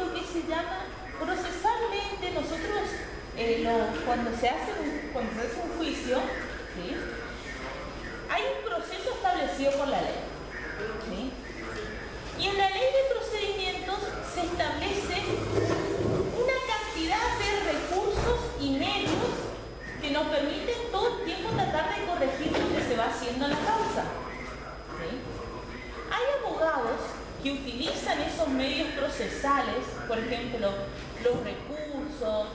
lo que se llama procesalmente nosotros cuando se hace un juicio, ¿sí? Hay un proceso establecido por la ley, ¿sí? Y en la ley de procedimientos se establece una cantidad de recursos y medios que nos permiten todo el tiempo tratar de corregir lo que se va haciendo en la causa, ¿sí? Hay abogados que utilizan esos medios procesales, por ejemplo, los recursos,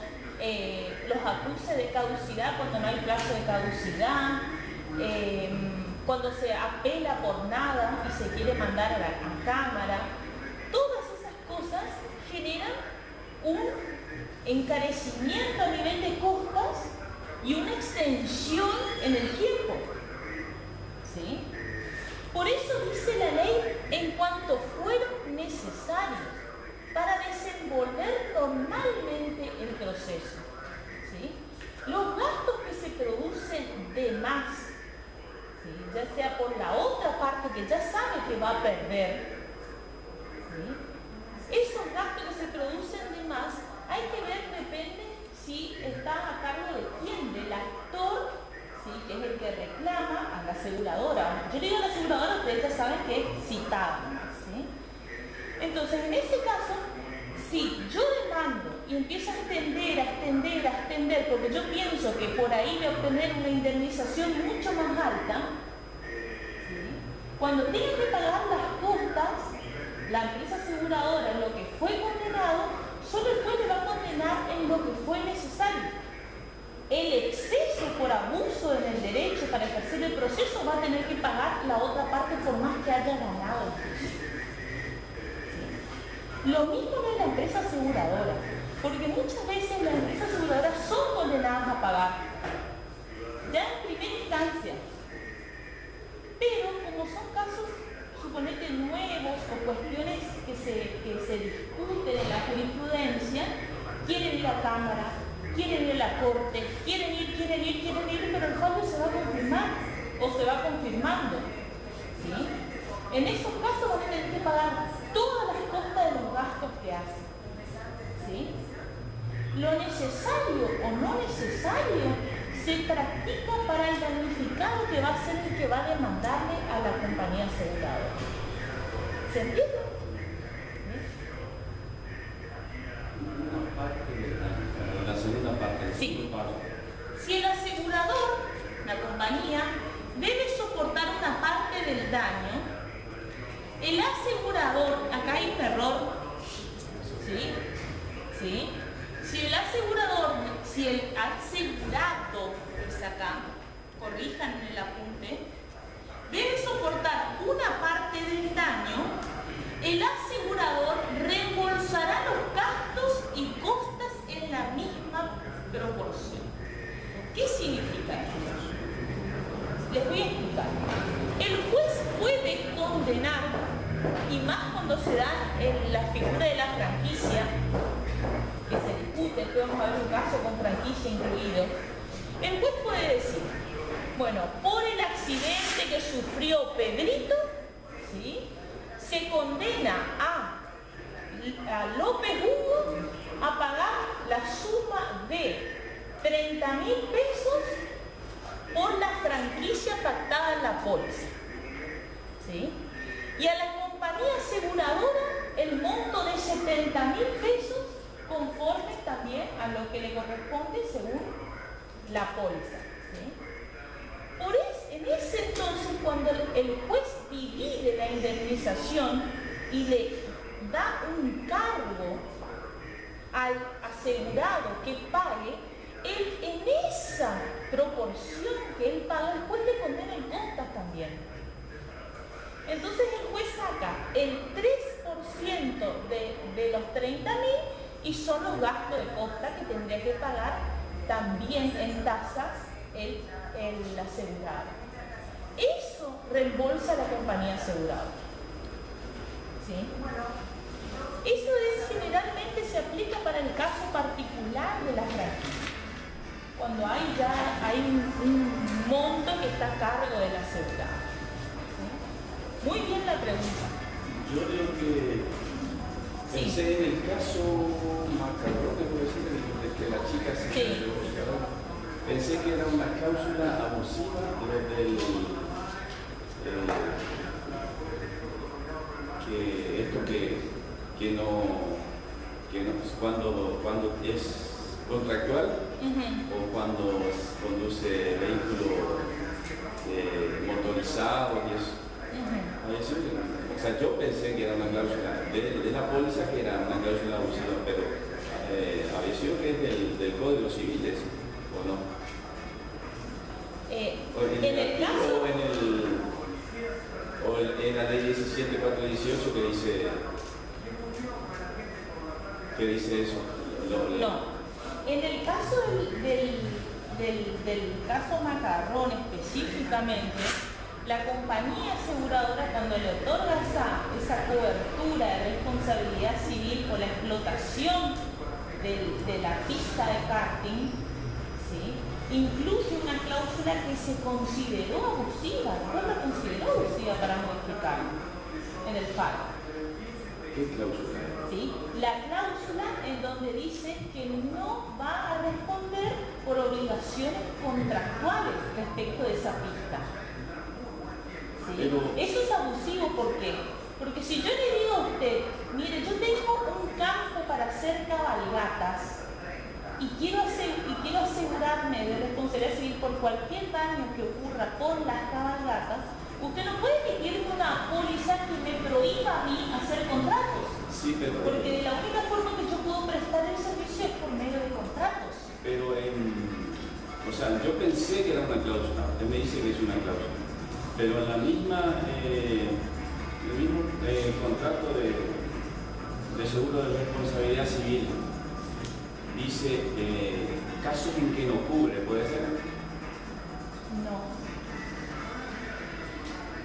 los acuses de caducidad cuando no hay plazo de caducidad, cuando se apela por nada y se quiere mandar a cámara. Todas esas cosas generan un encarecimiento a nivel de costas y una extensión en el tiempo, ¿sí? Por eso dice la ley en cuanto fueron necesarios para desenvolver normalmente el proceso, ¿sí? Los gastos que se producen de más, ¿sí? Ya sea por la otra parte que ya sabe que va a perder, ¿sí? Esos gastos que se producen de más hay que ver, depende si está a cargo de quién, del actor, ¿sí? Que es el que reclama a la aseguradora. Yo digo a la aseguradora, ustedes ya saben que es citada, ¿sí? Entonces, en ese caso, si yo demando y empiezo a extender, porque yo pienso que por ahí voy a obtener una indemnización mucho más alta, ¿sí? Cuando tenga que pagar las costas, la empresa aseguradora en lo que fue condenado, solo el juez le va a condenar en lo que fue necesario. El exceso por abuso en el derecho para ejercer el proceso va a tener que pagar la otra parte por más que haya ganado el juicio. ¿Sí? Lo mismo en la empresa aseguradora, porque muchas veces las empresas aseguradoras son condenadas a pagar, ya en primera instancia. Pero como son casos, suponete, nuevos o cuestiones que se discuten en la jurisprudencia, quieren ir a cámara, quieren ir a la corte, quieren ir, pero el fallo se va a confirmar o se va confirmando, ¿sí? En esos casos van a tener que pagar todas las costas de los gastos que hacen, ¿sí? Lo necesario o no necesario se practica para el damnificado que va a ser el que va a demandarle a la compañía aseguradora. ¿Se entiende? La segunda parte. Sí. Si el asegurador, la compañía, debe soportar una parte del daño, el asegurador, acá hay un error, ¿sí? ¿Sí? Si el asegurado, es acá, corrijan en el apunte, debe soportar una parte del daño, el asegurador reembolsará los gastos y costas en la misma proporción. ¿Qué significa esto? Les voy a explicar. El juez puede condenar, y más cuando se da en la figura de la franquicia, que se discute, después vamos a ver un caso con franquicia incluido, el juez puede decir, bueno, por el accidente que sufrió Pedrito, ¿sí?, se condena a López Hugo a pagar la suma de 30.000 pesos por la franquicia pactada en la póliza, ¿sí? Y a la compañía aseguradora el monto de 70.000 pesos conforme también a lo que le corresponde según la póliza, ¿sí? En ese entonces, cuando el juez divide la indemnización y le da un cargo al asegurado que pague, en esa proporción que él paga, el juez le condena en costas también. Entonces el juez saca el 3% de los 30.000 y son los gastos de costa que tendría que pagar también en tasas el asegurado. Eso reembolsa a la compañía aseguradora, ¿sí? Eso generalmente se aplica para el caso particular de la franquicia, cuando hay un monto que está a cargo del asegurado, ¿sí? Muy bien la pregunta. Yo creo que Pensé en el caso Macarrón, de que la chica se Sí. pensé que era una cláusula abusiva del que esto que no cuando es contractual o cuando conduce vehículo motorizado y eso. O sea, yo pensé que era una cláusula de la póliza, que era una cláusula abusiva, pero había sido que es del Código Civil eso, ¿o no? En el caso... O en la ley 17.418 que dice eso. No. En el caso del caso Macarrón específicamente, la compañía aseguradora, cuando le otorga esa cobertura de responsabilidad civil por la explotación de la pista de karting, ¿sí?, incluye una cláusula que se consideró abusiva. ¿Cuál la consideró abusiva para modificarla en el FAR? ¿Qué cláusula? ¿Sí? La cláusula en donde dice que no va a responder por obligaciones contractuales respecto de esa pista. ¿Sí? Pero... Eso es abusivo, ¿por qué? Porque si yo le digo a usted, mire, yo tengo un campo para hacer cabalgatas y quiero asegurarme de responsabilidad civil por cualquier daño que ocurra con las cabalgatas, usted no puede emitirme una póliza que me prohíba a mí hacer contratos. Sí, pero... Porque de la única forma que yo puedo prestar el servicio es por medio de contratos. Pero o sea, yo pensé que era una cláusula, usted me dice que es una cláusula, pero en la misma, el mismo contrato de seguro de responsabilidad civil dice casos en que no cubre, ¿puede ser? No.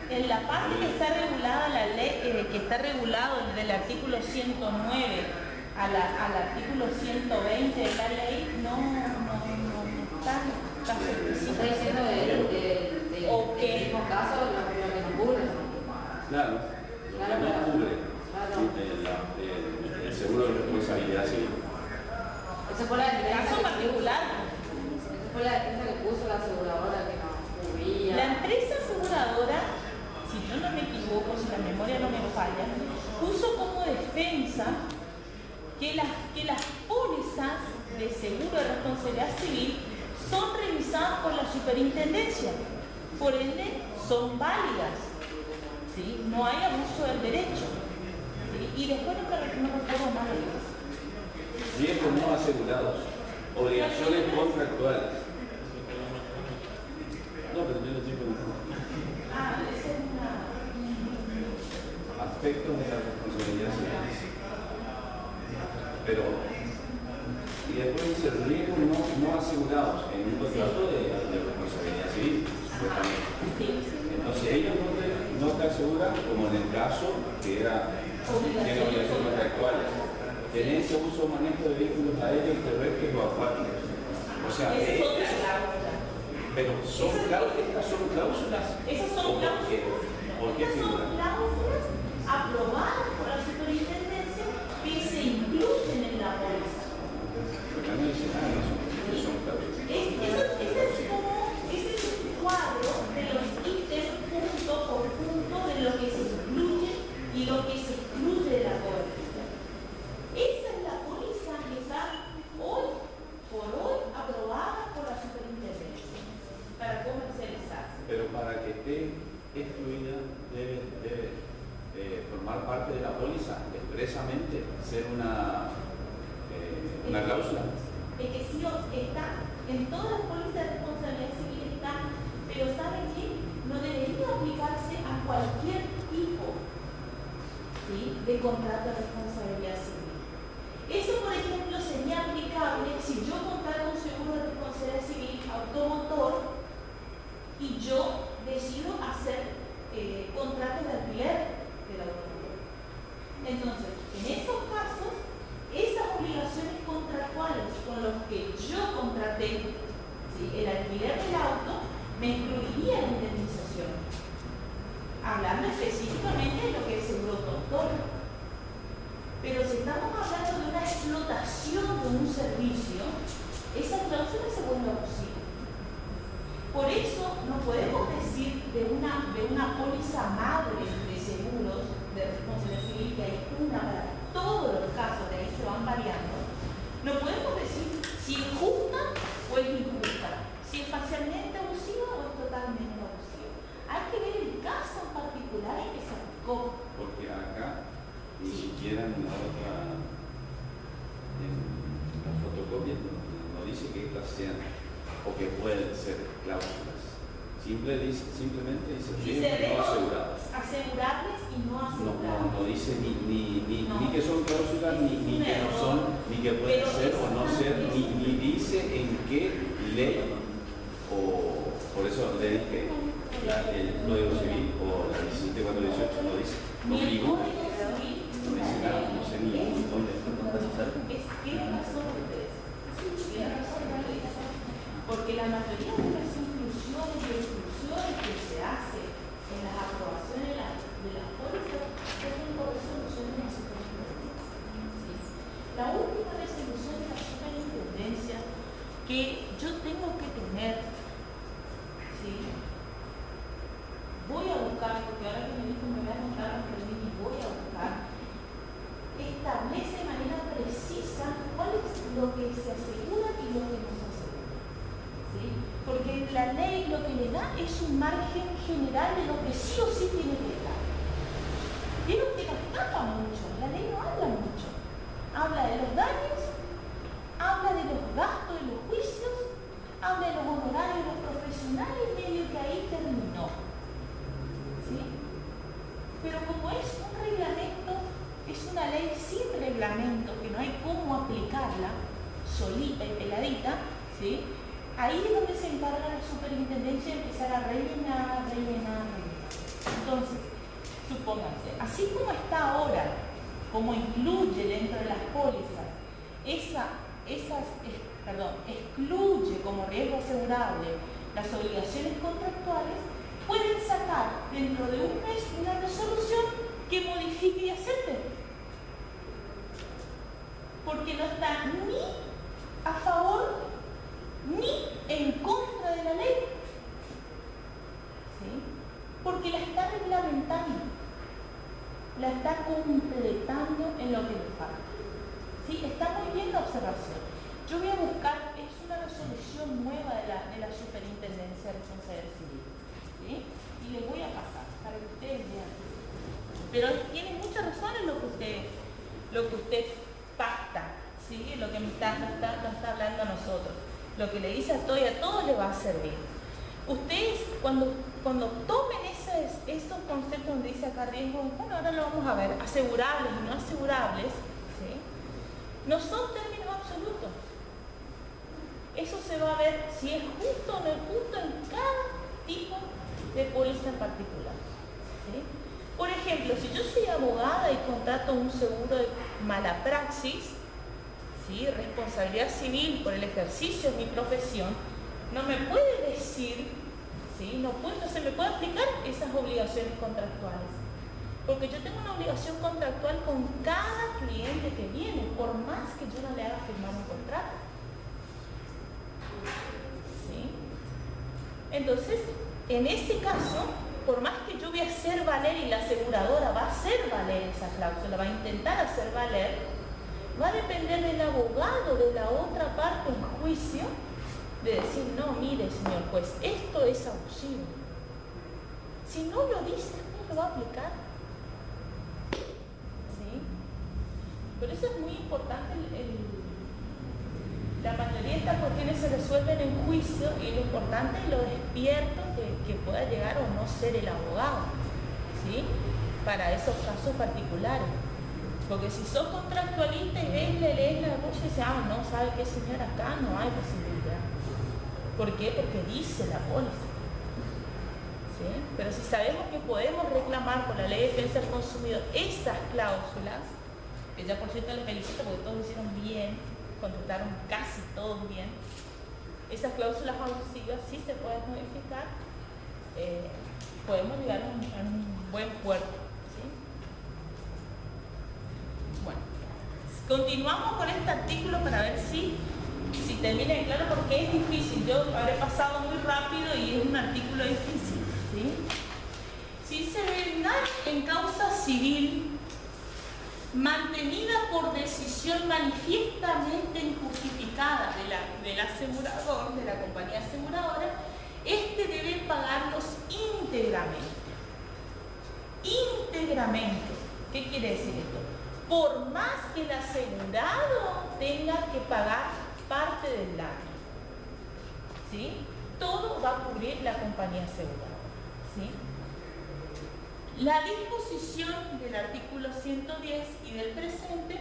En la parte que está regulada la ley, que está regulado del artículo 109 al artículo 120 de la ley, no está caso específico. Está diciendo del mismo caso, lo que no cubre. Claro, lo que no cubre el seguro de responsabilidad civil. Esa fue la Caso particular. Esa fue la defensa que puso la aseguradora que no cubría. La empresa aseguradora, si yo no me equivoco, si la memoria no me falla, puso como defensa que las pólizas de seguro de responsabilidad civil son revisadas por la superintendencia, por ende son válidas, ¿sí? No hay abuso del derecho, ¿sí? Y después no recuerdo más de eso. Riesgos no asegurados, obligaciones contractuales. No, pero yo no estoy preguntando. Esa es una... Aspectos de la responsabilidad civil. Pero, y después dice riesgos no asegurados en un contrato de responsabilidad civil, supuestamente. Entonces ellos no te aseguran, como en el caso que era tiene obligaciones contractuales. Tenencia, uso o manejo de vehículos aéreos, terrestres o acuáticos. O sea, pero estas son cláusulas. Esas son cláusulas. ¿Por qué figuran? Son cláusulas aprobadas por la superintendencia que se incluyen en la póliza. Acá no dice nada, no son cláusulas. Ese es el cuadro de los ítems punto por punto de lo que se incluye y lo que se excluye de la póliza. Esa es la póliza que está hoy por hoy aprobada por la superintendencia para comercializarse. Pero para que esté excluida debe formar parte de la póliza, expresamente ser una cláusula. Es que sí está, en todas las pólizas de responsabilidad civil está, pero ¿saben qué? No debería aplicarse a cualquier tipo, ¿sí?, de contrato de responsabilidad civil. Eso, por ejemplo, sería aplicable si yo contrato un seguro de responsabilidad civil automotor y yo decido hacer contratos de alquiler del automóvil. Entonces, en estos casos, esas obligaciones contractuales con los que yo contraté, ¿sí?, el alquiler del auto, me incluiría la indemnización. Hablando específicamente de lo que el seguro otorga. Pero se está no podemos decir de una póliza madre de seguros de responsabilidad civil que hay una para todos los casos, de ahí se van variando. No podemos decir si es justa o es injusta, si es parcialmente abusiva o es totalmente abusiva. Hay que ver el caso en particular en que se aplicó. Porque acá ni siquiera en la fotocopia no dice que estas sean o que pueden ser cláusulas. Simplemente dice no aseguradas. Asegurables y no asegurables. No dice ni que son cláusulas, ni que no son, ni que pueden ser o no ser, ni dice en qué ley, o por eso le dije el Código Civil o la 17.418 no dice. Ni el Código Civil no dice nada, no sé ni dónde está. Tiene razón ustedes. Tiene razón ustedes. Porque la mayoría de las inclusiones y exclusiones que se hacen en las aprobaciones de las pólizas son por resoluciones de la superintendencia. La última resolución de la superintendencia que yo tengo que tener, ¿sí? Voy a buscar, porque ahora que me dijo me voy a anotar y voy a buscar, establece de manera precisa cuál es lo que se asegura y lo que no se asegura. ¿Sí? Porque la ley lo que le da es un margen general de lo que sí o sí tiene que estar. Vieron que no escapa mucho, la ley no habla mucho. Habla de los daños, habla de los gastos de los juicios, habla de los honorarios de los profesionales, medio que ahí terminó. ¿Sí? Pero como es un reglamento, es una ley sin reglamento, que no hay cómo aplicarla, solita y peladita, ¿sí? Ahí es donde se encarga la superintendencia de empezar a rellenar. Entonces, supónganse, así como está ahora, como incluye dentro de las pólizas, excluye como riesgo asegurable las obligaciones contractuales, pueden sacar dentro de un mes una resolución que modifique y acepte. Porque no está ni a favor ni en contra de la ley. ¿Sí? Porque la está reglamentando, la está completando en lo que le falta. ¿Sí? Está muy bien la observación. Yo voy a buscar, es una resolución nueva de la Superintendencia de Responsabilidad Civil. ¿Sí? Y les voy a pasar para que ustedes vean. Pero tiene mucha razón en lo que usted pacta, ¿sí? Lo que nos está hablando a nosotros. Lo que le dice a todos le va a servir. Ustedes, cuando tomen esos conceptos donde dice acá riesgo, bueno, ahora lo vamos a ver, asegurables y no asegurables, ¿sí? No son términos absolutos. Eso se va a ver si es justo o no es justo en cada tipo de póliza en particular. ¿Sí? Por ejemplo, si yo soy abogada y contrato un seguro de mala praxis, ¿sí? Responsabilidad civil por el ejercicio de mi profesión, no me puede decir, ¿sí? no se me puede aplicar esas obligaciones contractuales. Porque yo tengo una obligación contractual con cada cliente que viene, por más que yo no le haga firmar un contrato. ¿Sí? Entonces, en ese caso, por más que yo voy a hacer valer y la aseguradora va a hacer valer esa cláusula, va a intentar hacer valer, va a depender del abogado de la otra parte en juicio de decir, no, mire, señor juez, esto es abusivo. Si no lo dice, no lo va a aplicar. ¿Sí? Por eso es muy importante la mayoría de estas cuestiones se resuelven en juicio y lo importante es lo despierto que pueda llegar o no ser el abogado, ¿sí? Para esos casos particulares. Porque si sos contractualista y lees la denuncia y dices, no, ¿sabe qué, señor? Acá no hay posibilidad. ¿Por qué? Porque dice la póliza. ¿Sí? Pero si sabemos que podemos reclamar por la ley de defensa del consumidor esas cláusulas, que ya por cierto les felicito porque todos lo hicieron bien, contestaron casi todos bien, esas cláusulas abusivas sí se pueden modificar, podemos llegar a un buen puerto. ¿Sí? Bueno, continuamos con este artículo para ver si si termina de claro, porque es difícil. Yo habré pasado muy rápido y es un artículo difícil, ¿sí? Si se ve daño en causa civil mantenida por decisión manifiestamente injustificada del asegurador, de la compañía aseguradora, este debe pagarlos íntegramente. Íntegramente. ¿Qué quiere decir esto? Por más que el asegurado tenga que pagar parte del daño, ¿sí? Todo va a cubrir la compañía aseguradora, ¿sí? La disposición del artículo 110 y del presente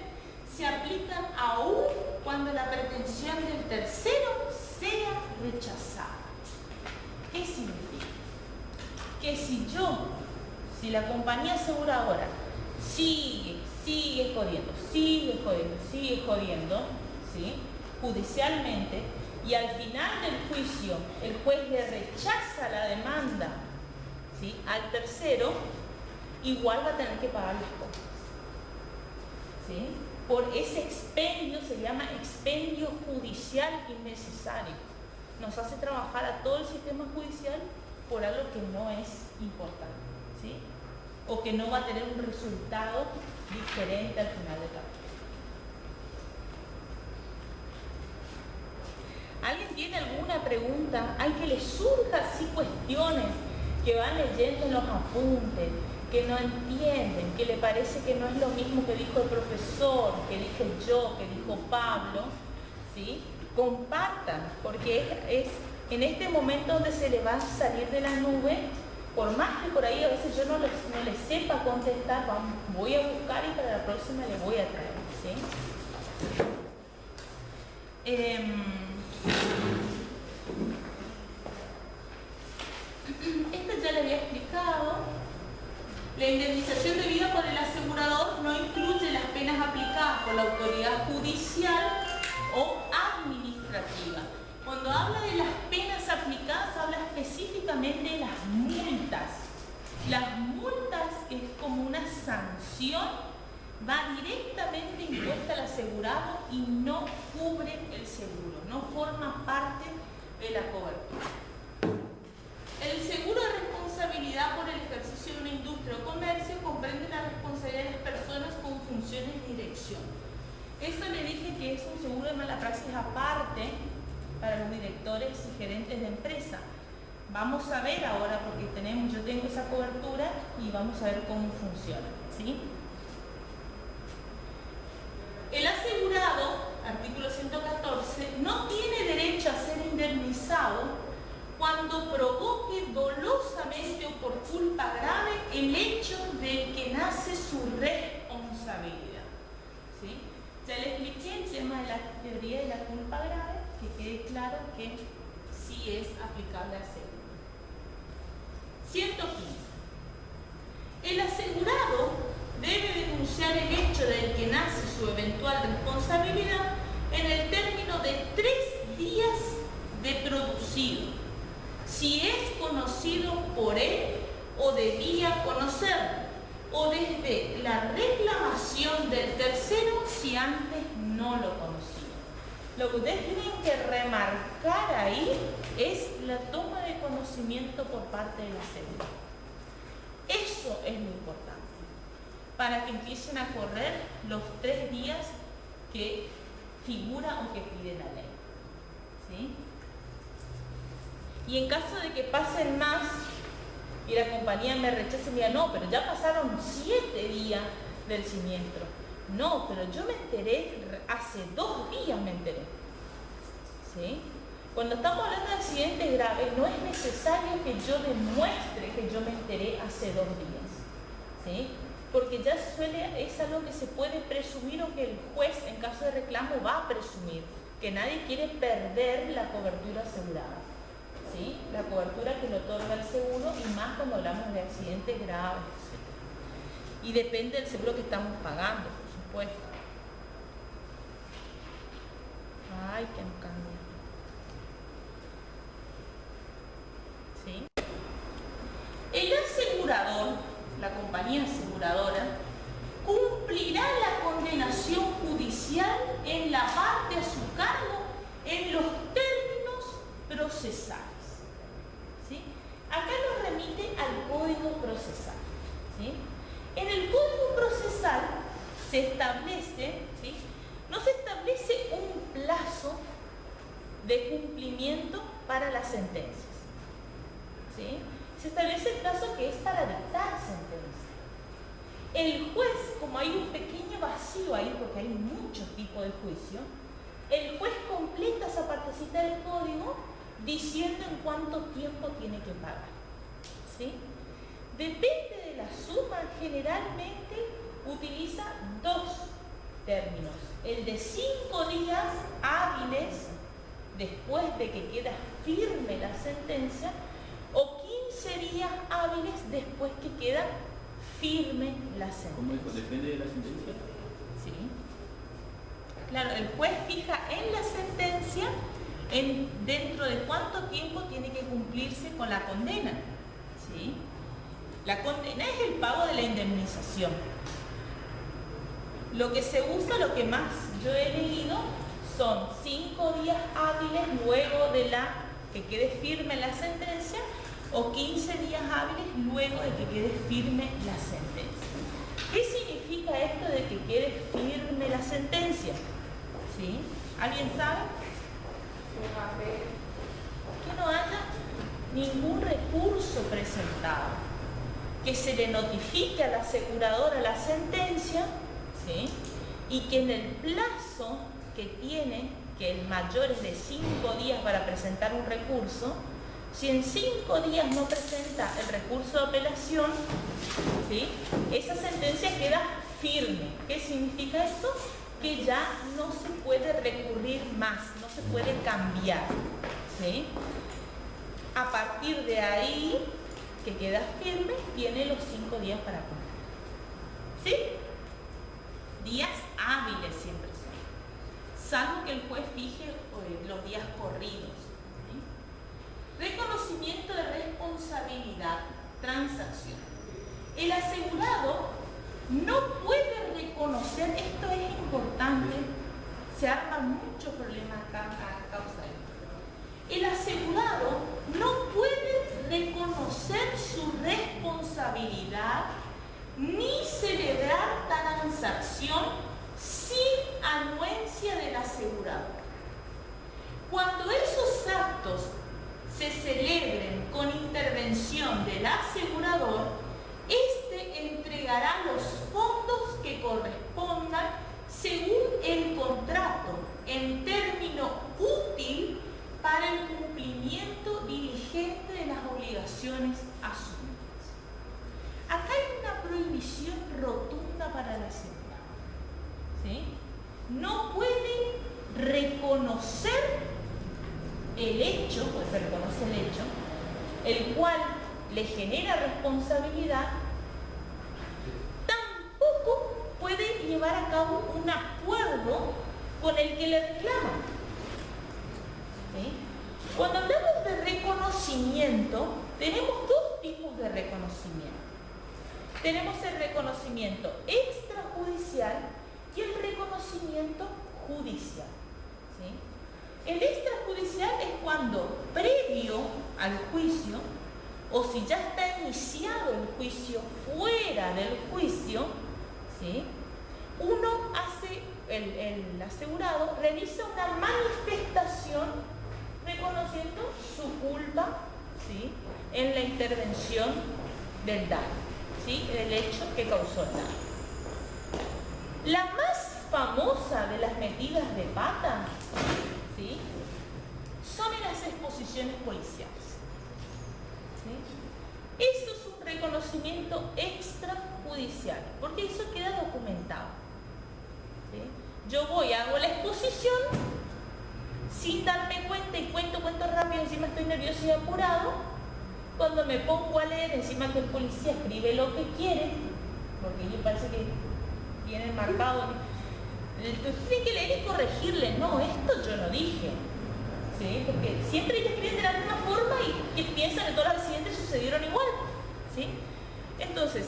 se aplican aún cuando la pretensión del tercero sea rechazada. ¿Qué significa? Que si la compañía aseguradora sigue jodiendo, ¿sí? Judicialmente, y al final del juicio el juez le rechaza la demanda, ¿sí? Al tercero, igual va a tener que pagar las cosas, ¿sí? Por ese expendio, se llama expendio judicial innecesario. Nos hace trabajar a todo el sistema judicial por algo que no es importante, ¿sí? O que no va a tener un resultado diferente al final de la. ¿Alguien tiene alguna pregunta? Hay que le surjan así cuestiones que van leyendo en los apuntes, que no entienden, que le parece que no es lo mismo que dijo el profesor, que dije yo, que dijo Pablo, ¿sí? Compartan, porque es en este momento donde se le va a salir de la nube. Por más que por ahí a veces yo no les sepa contestar, voy a buscar y para la próxima les voy a traer, ¿sí? Esto ya le había explicado. La indemnización debida por el asegurador no incluye las penas aplicadas por la autoridad judicial o administrativa. Cuando habla de las penas aplicadas, habla específicamente de las multas. Las multas, que es como una sanción, va directamente impuesta al asegurado y no cubre el seguro, no forma parte de la cobertura. El seguro de responsabilidad por el ejercicio de una industria o comercio comprende la responsabilidad de las personas con funciones de dirección. Eso le dije que es un seguro de mala praxis aparte para los directores y gerentes de empresa. Vamos a ver ahora, porque yo tengo esa cobertura y vamos a ver cómo funciona, ¿sí? El asegurado, artículo 114, no tiene derecho a ser indemnizado cuando provoque dolosamente o por culpa grave el hecho del que nace su responsabilidad, ¿sí? Ya le expliqué el tema de la teoría de la culpa grave, que quede claro que sí es aplicable al seguro. 115. El asegurado debe denunciar el hecho del que nace su eventual responsabilidad en el término de 3 días de producido, si es conocido por él o debía conocerlo, o desde la reclamación del tercero si antes no lo conocía. Lo que ustedes tienen que remarcar ahí es la toma de conocimiento por parte del asegurado. Eso es lo importante, para que empiecen a correr los 3 días que figura o que pide la ley, ¿sí? Y en caso de que pasen más y la compañía me rechace, me diga, no, pero ya pasaron 7 días del siniestro. No, pero yo me enteré, hace 2 días me enteré, ¿sí? Cuando estamos hablando de accidentes graves, no es necesario que yo demuestre que yo me enteré hace 2 días, ¿sí? Porque ya es algo que se puede presumir o que el juez, en caso de reclamo, va a presumir, que nadie quiere perder la cobertura asegurada, ¿sí? La cobertura que le otorga el seguro, y más cuando hablamos de accidentes graves, etc. Y depende del seguro que estamos pagando, por supuesto. Ay, que no cambia. ¿Sí? El asegurador, la compañía aseguradora, cumplirá la condenación judicial en la parte a su cargo en los términos procesales. ¿Sí? Acá nos remite al Código Procesal. ¿Sí? En el Código Procesal se establece, ¿sí?, no se establece un plazo de cumplimiento para las sentencias. ¿Sí? Se establece el plazo que es para dictar sentencia. El juez, como hay un pequeño vacío ahí, porque hay muchos tipos de juicio, el juez completa esa partecita del código diciendo en cuánto tiempo tiene que pagar. ¿Sí? Depende de la suma, generalmente utiliza dos términos. El de 5 días hábiles después de que queda firme la sentencia o 15 días hábiles después que queda firme la sentencia. ¿Cómo dijo? ¿Depende de la sentencia? Sí. Claro, el juez fija en la sentencia dentro de cuánto tiempo tiene que cumplirse con la condena. ¿Sí? La condena es el pago de la indemnización. Lo que se usa, lo que más yo he leído, son 5 días hábiles luego de que quede firme la sentencia o 15 días hábiles luego de que quede firme la sentencia. ¿Qué significa esto de que quede firme la sentencia? ¿Sí? ¿Alguien sabe? Que no haya ningún recurso presentado, que se le notifique a la aseguradora la sentencia, ¿sí?, y que en el plazo que tiene, que es mayor de 5 días para presentar un recurso, si en 5 días no presenta el recurso de apelación, ¿sí?, esa sentencia queda firme. ¿Qué significa esto? Que ya no se puede recurrir más, no se puede cambiar. ¿Sí? A partir de ahí, que queda firme, tiene los 5 días para cumplir. ¿Sí? Días hábiles siempre son, salvo que el juez fije los días corridos. ¿Sí? Reconocimiento de responsabilidad, transacción. El asegurado no puede reconocer, esto es importante, se arman muchos problemas acá a causa de esto. El asegurado no puede reconocer su responsabilidad ni celebrar transacción sin anuencia del asegurador. Cuando esos actos se celebren con intervención del asegurador, éste entregará los fondos que correspondan según el contrato en término útil para el cumplimiento diligente de las obligaciones asumidas. Acá hay una prohibición rotunda para el asegurado. ¿Sí? No puede reconocer el hecho, pues se reconoce el hecho, el cual le genera responsabilidad, tampoco puede llevar a cabo un acuerdo con el que le reclama. ¿Sí? Cuando hablamos de reconocimiento, tenemos dos tipos de reconocimiento. Tenemos el reconocimiento extrajudicial y el reconocimiento judicial. ¿Sí? El extrajudicial es cuando, previo al juicio, o si ya está iniciado el juicio fuera del juicio, ¿sí?, uno hace, el asegurado realiza una manifestación reconociendo su culpa, ¿sí?, en la intervención del daño, ¿sí?, el hecho que causó el daño. La más famosa de las metidas de pata, ¿sí?, son en las exposiciones policiales. ¿Sí? Eso es un reconocimiento extrajudicial, porque eso queda documentado. ¿Sí? Yo voy, hago la exposición sin darme cuenta y cuento rápido, encima estoy nervioso y apurado. Cuando me pongo a leer, encima que el policía escribe lo que quiere, porque ellos parece que tienen marcado, entonces tiene que leer y corregirle, no, esto yo no dije. ¿Sí? Porque siempre ellos escriben de la misma forma y que piensan que todos los accidentes sucedieron igual. ¿Sí? Entonces,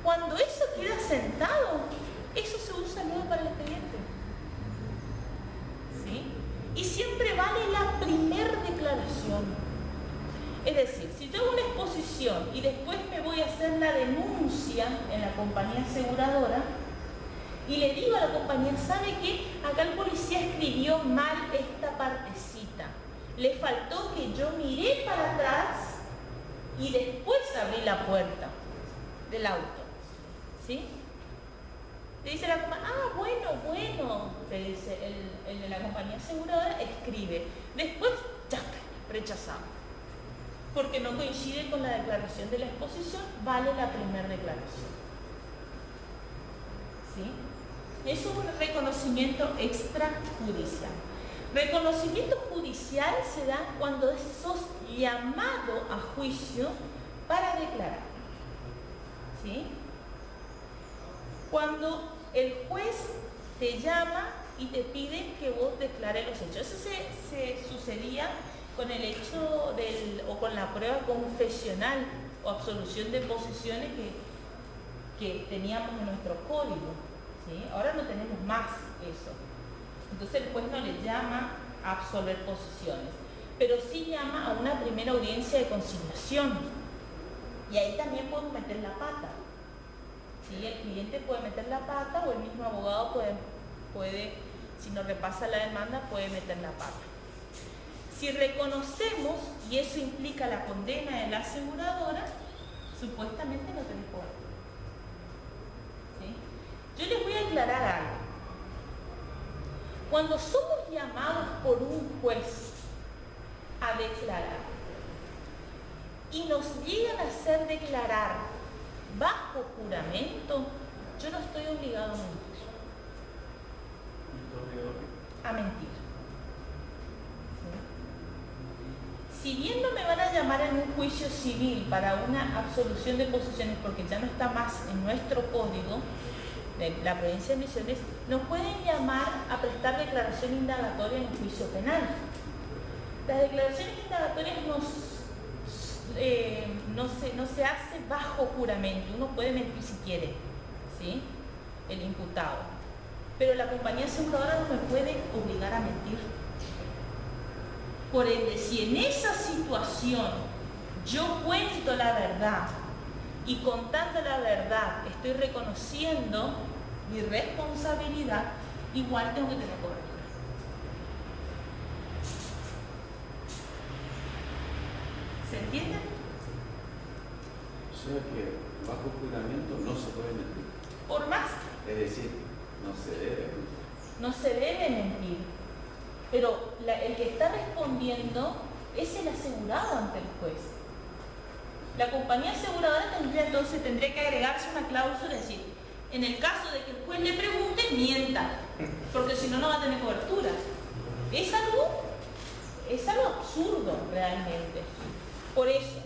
cuando eso queda sentado, eso se usa luego para el expediente. ¿Sí? Y siempre va primer declaración. Es decir, si yo hago una exposición y después me voy a hacer la denuncia en la compañía aseguradora y le digo a la compañía, ¿sabe qué? Acá el policía escribió mal esta partecita. Le faltó que yo miré para atrás y después abrí la puerta del auto. ¿Sí? Te dice la compañía, bueno, te dice el de la compañía aseguradora, escribe. Después, ¡chac!, rechazado. Porque no coincide con la declaración de la exposición, vale la primera declaración. ¿Sí? Es un reconocimiento extrajudicial. Reconocimiento judicial se da cuando sos llamado a juicio para declarar. ¿Sí? Cuando el juez te llama y te pide que vos declares los hechos. Eso se sucedía con el hecho o con la prueba confesional o absolución de posiciones que teníamos en nuestro código. ¿Sí? Ahora no tenemos más eso. Entonces el juez no le llama a absolver posiciones, pero sí llama a una primera audiencia de conciliación. Y ahí también podemos meter la pata. ¿Sí? El cliente puede meter la pata o el mismo abogado puede, si no repasa la demanda, puede meter la pata. Si reconocemos, y eso implica la condena de la aseguradora, supuestamente no tenemos cobertura. ¿Sí? Yo les voy a aclarar algo. Cuando somos llamados por un juez a declarar y nos llegan a hacer declarar bajo juramento, yo no estoy obligado a mentir. A mentir. ¿Sí? Si bien no me van a llamar en un juicio civil para una absolución de posiciones porque ya no está más en nuestro código de la provincia de Misiones, nos pueden llamar a prestar declaración indagatoria en juicio penal. Las declaraciones indagatorias no se hace bajo juramento, uno puede mentir si quiere, ¿sí? El imputado. Pero la compañía aseguradora no me puede obligar a mentir. Por ende, si en esa situación yo cuento la verdad y contando la verdad estoy reconociendo mi responsabilidad, igual tengo que tener cobertura. ¿Se entiende? O sea que bajo juramento no se puede mentir. Por más. Es decir, no se debe mentir. No se debe mentir. Pero el que está respondiendo es el asegurado ante el juez. La compañía aseguradora tendría que agregarse una cláusula, es decir, en el caso de que el juez le pregunte, mienta, porque si no, no va a tener cobertura. Es algo absurdo realmente. Por eso,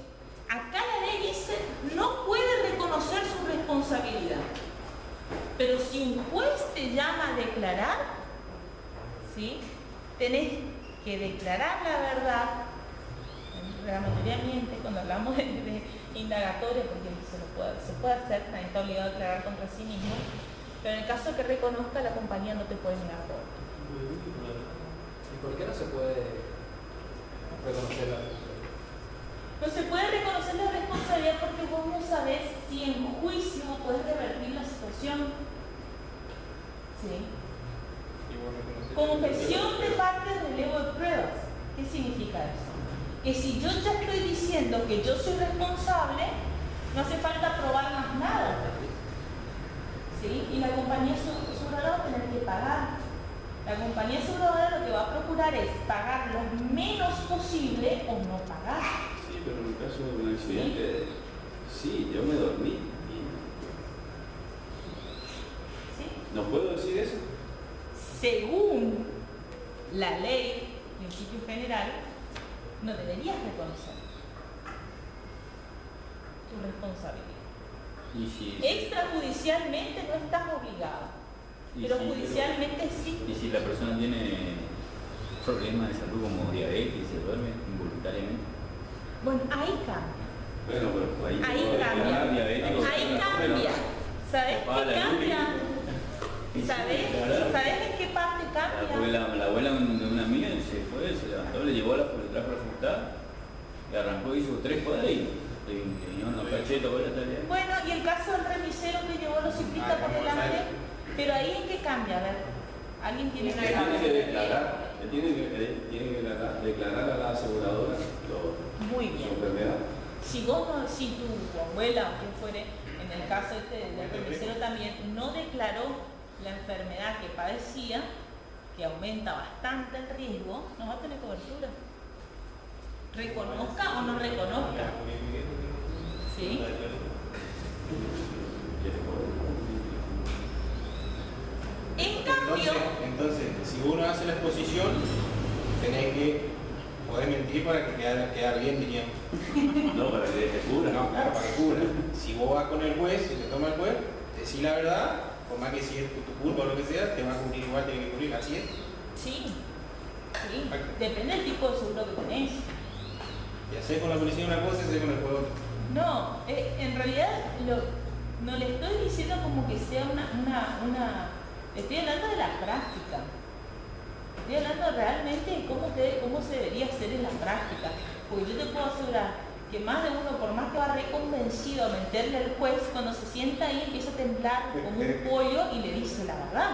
acá la ley dice, no puede reconocer su responsabilidad. Pero si un juez te llama a declarar, ¿sí?, tenés que declarar la verdad. La mayoría miente cuando hablamos de indagatoria, porque se puede hacer, nadie está obligado a declarar contra sí mismo, pero en el caso que reconozca, la compañía no te puede negar todo. ¿Y por qué no se puede reconocer la responsabilidad? No se puede reconocer la responsabilidad porque vos no sabés si en juicio podés revertir la situación. ¿Sí? Confesión de parte del relevo de pruebas. ¿Qué significa eso? Que si yo ya estoy diciendo que yo soy responsable, no hace falta probar más nada. ¿Sí? Y la compañía aseguradora va a tener que pagar. La compañía aseguradora lo que va a procurar es pagar lo menos posible o no pagar. Sí, pero en el caso de un accidente, sí, yo me dormí. ¿Sí? ¿No puedo decir eso? Según la ley, principio general, no deberías reconocer tu responsabilidad. Y si, Extrajudicialmente no estás obligado, pero judicialmente sí. Y si la persona tiene problemas de salud como diabetes y se duerme involuntariamente. Bueno, ahí cambia. Bueno, pero Ahí cambia. Ahí cambia. ¿Sabes qué cambia? ¿Sabes en qué parte cambia? La abuela de una amiga se fue, se levantó, le llevó a la facultad, le arrancó, hizo 3 cuadras y no, cacheto, bueno, y el caso del remisero que llevó a los ciclistas por delante, pero ahí en qué cambia, a ver, alguien tiene que declarar, tiene que declarar a la aseguradora muy bien. su enfermedad. Si tu abuela o quien fuere, en el caso del remisero también, no declaró la enfermedad que padecía, que aumenta bastante el riesgo, no va a tener cobertura. Reconozca o no reconozca. ¿Sí? En cambio... Entonces, si uno hace la exposición, tenés que poder mentir para que quedar bien, diríamos. No, para que te cubra. No, claro, para que cubra. Si vos vas con el juez, si te toma el juez, decís la verdad, por más que si es tu culpa o lo que sea, te va a cubrir igual, tiene que cubrir, así es. Sí, depende del tipo de seguro que tenés. Y hacer con la policía una cosa y hacer con el juez otra. No, en realidad no le estoy diciendo como que sea estoy hablando de la práctica. Estoy hablando realmente de cómo se debería hacer en la práctica. Porque yo te puedo asegurar que más de uno, por más que va reconvencido a meterle al juez, cuando se sienta ahí empieza a temblar como un pollo y le dice la verdad.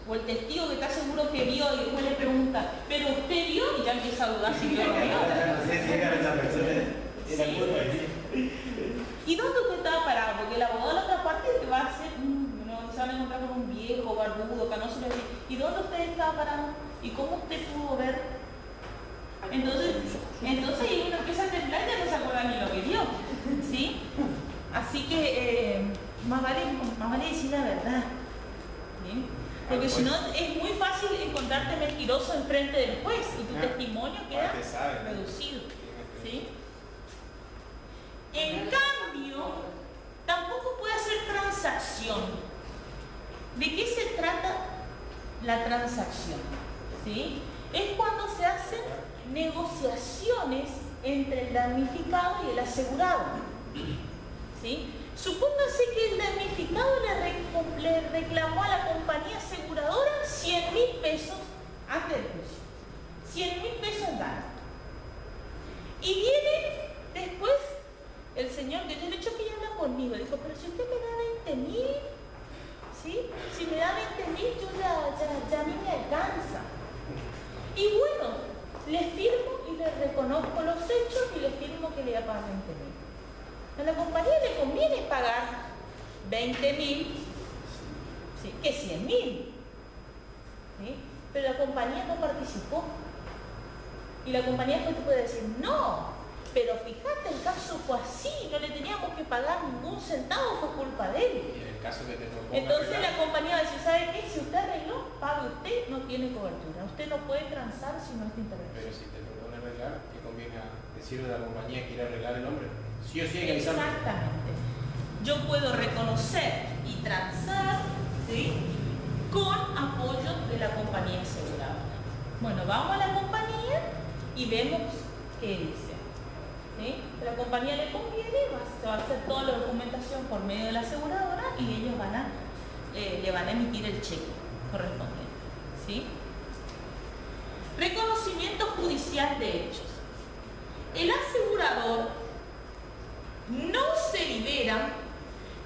O el testigo que está seguro que vio y después le pregunta, ¿pero usted vio? Y ya empieza a dudar si vio o no vio. ¿Y dónde usted estaba parado? Porque el abogado de la otra parte te va a hacer, se van a encontrar con un viejo, barbudo, canoso, ¿y dónde usted estaba parado? ¿Y cómo usted pudo ver? Entonces uno empieza a temblar y ya no se acuerda ni lo que vio. ¿Sí? Así que más vale decir la verdad. ¿Sí? Porque si no es muy fácil encontrarte mentiroso enfrente del juez y tu testimonio queda reducido. ¿Sí? En cambio, tampoco puede hacer transacción. ¿De qué se trata la transacción? ¿Sí? Es cuando se hacen negociaciones entre el damnificado y el asegurado. ¿Sí? Supóngase que el damnificado le reclamó a la compañía aseguradora 100.000 pesos antes del juicio. 100.000 pesos gana. Y viene después el señor, que yo le he dicho que ya habla conmigo, dijo, pero si usted me da 20.000, ¿sí? Si me da 20.000, yo ya a mí me alcanza. Y bueno, le firmo y le reconozco los hechos y le firmo que le voy a pagar 20.000. A la compañía le conviene pagar 20.000, ¿sí? Que 100.000. ¿Sí? Pero la compañía no participó. Y la compañía después te puede decir, no, pero fíjate, el caso fue así, no le teníamos que pagar ningún centavo, fue culpa de él. Y en el caso que te tocó entonces la compañía va a decir, ¿sabe qué? Si usted arregló, pague usted, no tiene cobertura. Usted no puede transar si no está intervenido. Pero si te tocó arreglar, ¿qué conviene decirle a la compañía que quiere arreglar el hombre? Sí o sí hay que avisar. Exactamente. Yo puedo reconocer y transar, ¿sí? Con apoyo de la compañía aseguradora. Bueno, vamos a la compañía y vemos qué dice. ¿Sí? A la compañía le conviene, se va a hacer toda la documentación por medio de la aseguradora y ellos le van a emitir el cheque correspondiente. ¿Sí? Reconocimiento judicial de hechos. El asegurador no se libera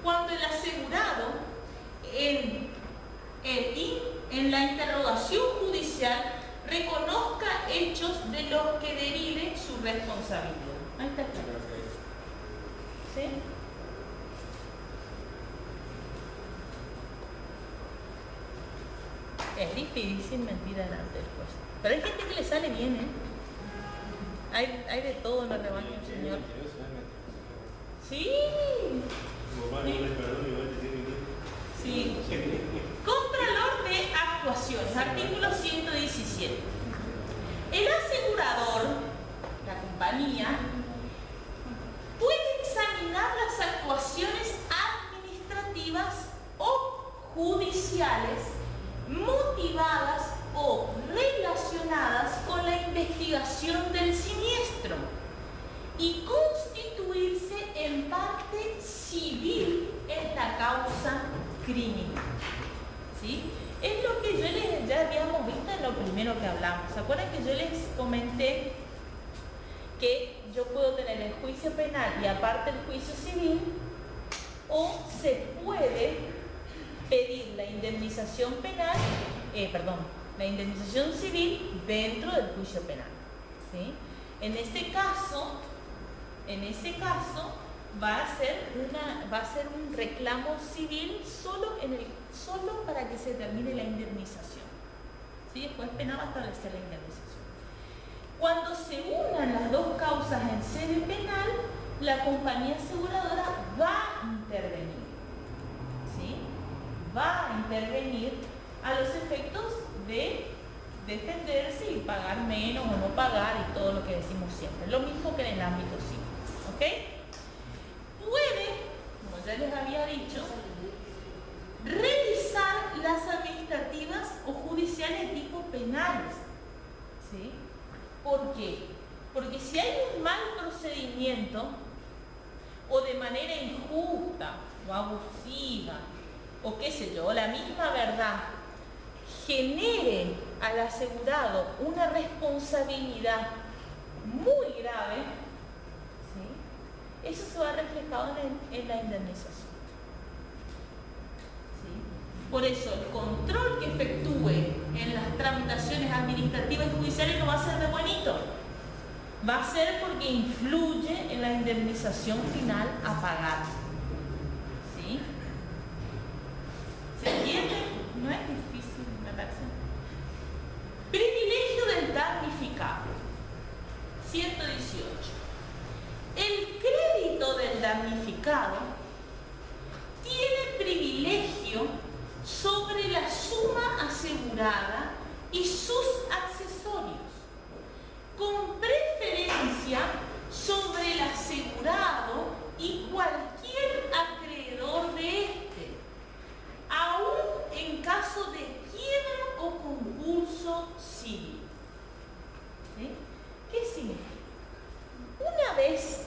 cuando el asegurado en la interrogación judicial reconozca hechos de los que derive su responsabilidad. Ahí está claro. ¿Sí? Es difícil mentir delante del juez. Pero hay gente que le sale bien, ¿eh? Hay de todo en el rebaño, señor. Sí. Sí. Contralor de actuaciones, artículo 117. El asegurador, la compañía, puede examinar las actuaciones administrativas o judiciales motivadas o relacionadas con la investigación del siniestro y constituirse en parte civil en la causa criminal. ¿Sí? Es lo que ya habíamos visto en lo primero. primero que hablamos. ¿Se acuerdan que yo les comenté que yo puedo tener el juicio penal y aparte el juicio civil, o se puede pedir la indemnización penal, la indemnización civil dentro del juicio penal, ¿sí? En ese caso va a ser un reclamo civil solo para que se termine la indemnización, ¿sí? Después penal va a establecer la indemnización. Cuando se unan las dos causas en sede penal, la compañía aseguradora va a intervenir, ¿sí? Va a intervenir a los efectos de defenderse y pagar menos o no pagar y todo lo que decimos siempre. Lo mismo que en el ámbito civil, ¿ok? Puede, como ya les había dicho, revisar las administrativas o judiciales de tipo penales, ¿sí? ¿Por qué? Porque si hay un mal procedimiento o de manera injusta o abusiva o qué sé yo, la misma verdad genere al asegurado una responsabilidad muy grave, ¿sí? Eso se va reflejado en la indemnización. ¿Sí? Por eso el control que efectúe en las tramitaciones administrativas y judiciales no va a ser de buenito. Va a ser porque influye en la indemnización final a pagar. ¿Sí? ¿Se entiende? No es difícil, me parece. Privilegio del damnificado. 118. El crédito del damnificado tiene privilegio sobre la suma asegurada y sus accesorios, con preferencia sobre el asegurado y cualquier acreedor de éste, aún en caso de quiebra o concurso civil. ¿Sí? ¿Qué significa? Una vez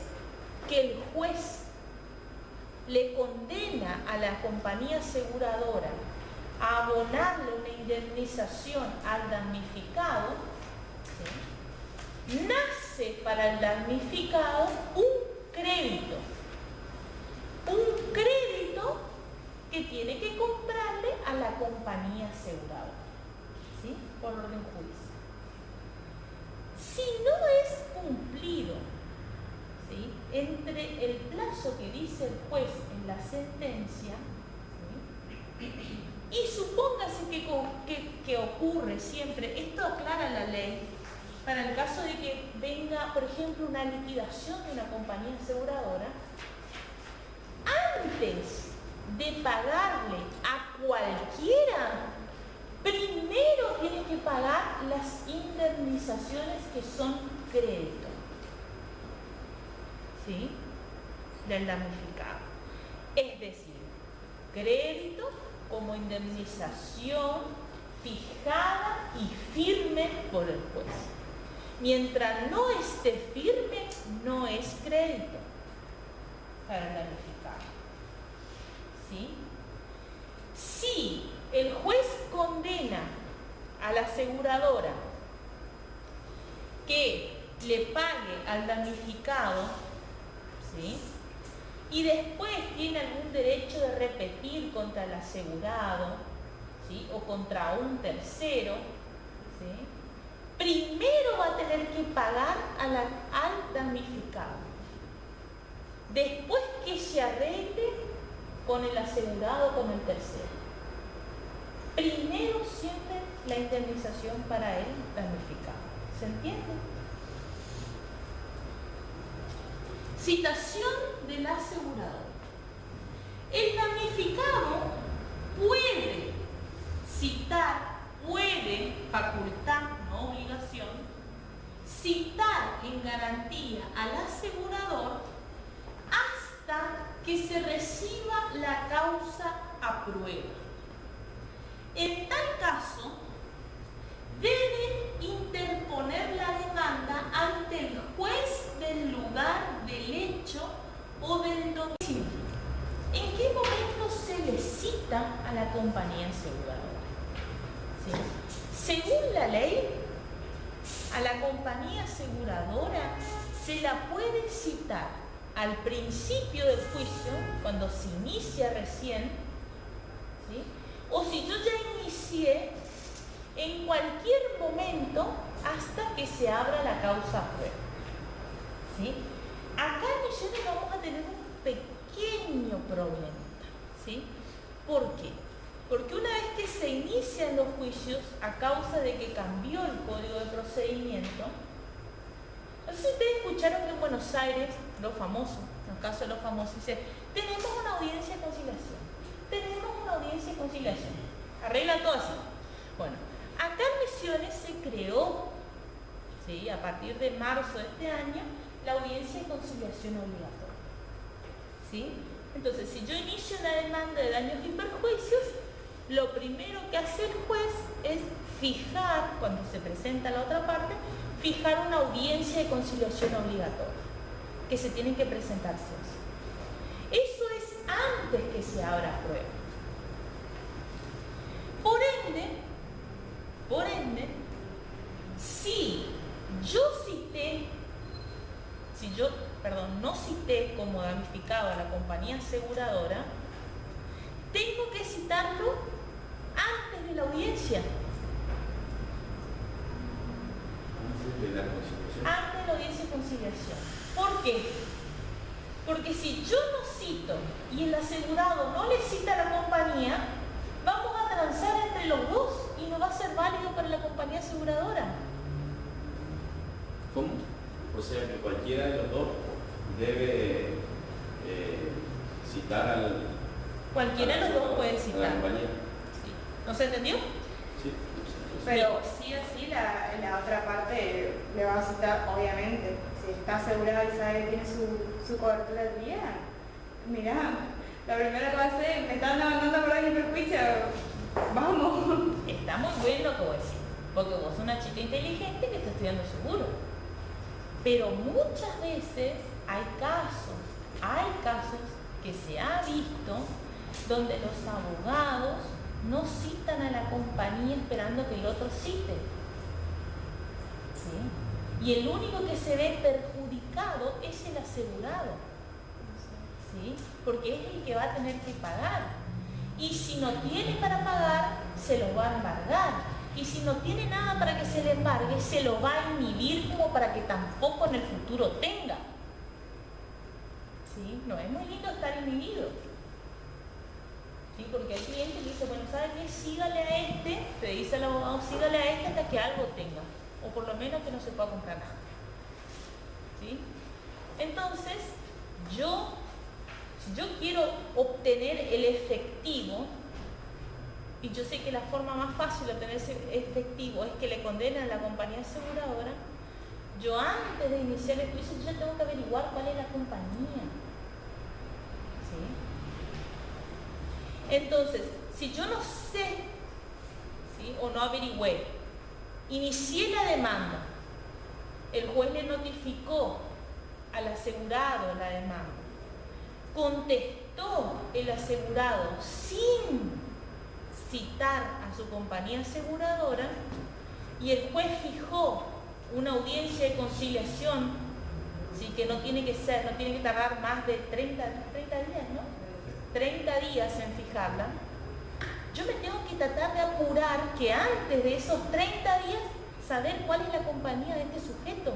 que el juez le condena a la compañía aseguradora a abonarle una indemnización al damnificado, ¿sí?, nace para el damnificado un crédito que tiene que comprarle a la compañía aseguradora, ¿sí?, por orden judicial. Si no es cumplido, ¿sí?, entre el plazo que dice el juez en la sentencia, ¿sí?, y supóngase que ocurre siempre, esto aclara la ley, para el caso de que venga, por ejemplo, una liquidación de una compañía aseguradora, antes de pagarle a cualquiera, primero tiene que pagar las indemnizaciones que son crédito, ¿sí?, del damnificado. Es decir, crédito como indemnización fijada y firme por el juez. Mientras no esté firme, no es crédito para el damnificado, ¿sí? Si el juez condena a la aseguradora que le pague al damnificado, ¿sí?, y después tiene algún derecho de repetir contra el asegurado, ¿sí?, o contra un tercero, ¿sí?, primero va a tener que pagar al damnificado. Después que se arregle con el asegurado o con el tercero. Primero siempre la indemnización para el damnificado. ¿Se entiende? Citación del asegurador. El damnificado puede citar, puede facultar, no obligación, citar en garantía al asegurador hasta que se reciba la causa a prueba. En tal caso, debe interponer la demanda ante el juez del lugar del hecho o del domicilio. ¿En qué momento se le cita a la compañía aseguradora? ¿Sí? Según la ley, a la compañía aseguradora se la puede citar al principio del juicio, cuando se inicia recién, ¿sí? O si yo ya inicié, en cualquier momento hasta que se abra la causa a prueba, ¿sí? Acá en Misiones vamos a tener un pequeño problema, ¿sí? ¿Por qué? Porque una vez que se inician los juicios a causa de que cambió el código de procedimiento, no sé si ustedes escucharon que en Buenos Aires, los famosos, en el caso de los famosos, dice, tenemos una audiencia de conciliación, tenemos una audiencia de conciliación, arregla todo así. Bueno, acá en Misiones se creó, ¿sí?, a partir de marzo de este año, la audiencia de conciliación obligatoria, ¿sí? Entonces, si yo inicio una demanda de daños y perjuicios, lo primero que hace el juez es fijar, cuando se presenta la otra parte, fijar una audiencia de conciliación obligatoria, que se tienen que presentar sí o sí. Eso es antes que se abra prueba. Por ende, si yo no cité como damnificado a la compañía aseguradora, tengo que citarlo antes de la audiencia. Antes de la audiencia de conciliación. ¿Por qué? Porque si yo no cito y el asegurado no le cita a la compañía, vamos a transar entre los dos y no va a ser válido para la compañía aseguradora. ¿Cómo? O sea que cualquiera de los dos debe citar al... Cualquiera de los dos puede a la citar. compañía. ¿No se entendió? Sí. Pero sí o sí la otra parte le va a citar, obviamente. Si está asegurada y sabe que tiene su cobertura al día, mirá, la primera que va a hacer, me están demandando por daño y perjuicio, vamos. Está muy bueno lo que vos decís, porque vos sos una chica inteligente que está estudiando seguro. Pero muchas veces hay casos que se ha visto donde los abogados no citan a la compañía esperando que el otro cite, ¿sí? Y el único que se ve perjudicado es el asegurado, ¿sí? Porque es el que va a tener que pagar. Y si no tiene para pagar, se lo va a embargar. Y si no tiene nada para que se le embargue, se lo va a inhibir como para que tampoco en el futuro tenga. ¿Sí? No es muy lindo estar inhibido. ¿Sí? Porque hay clientes que dicen, bueno, ¿sabe qué? Sígale a este, te dice el abogado, sígale a este hasta que algo tenga. O por lo menos que no se pueda comprar nada. ¿Sí? Entonces, si yo quiero obtener el efectivo, y yo sé que la forma más fácil de obtener ese efectivo es que le condenen a la compañía aseguradora, yo antes de iniciar el juicio ya tengo que averiguar cuál es la compañía. ¿Sí? Entonces, si yo no sé, ¿sí?, o no averigüé, inicié la demanda, el juez le notificó al asegurado la demanda, contestó el asegurado sin citar a su compañía aseguradora y el juez fijó una audiencia de conciliación, ¿sí?, que no tiene que tardar más de 30 días, ¿no? 30 días en fijarla. Yo me tengo que tratar de apurar que antes de esos 30 días saber cuál es la compañía de este sujeto.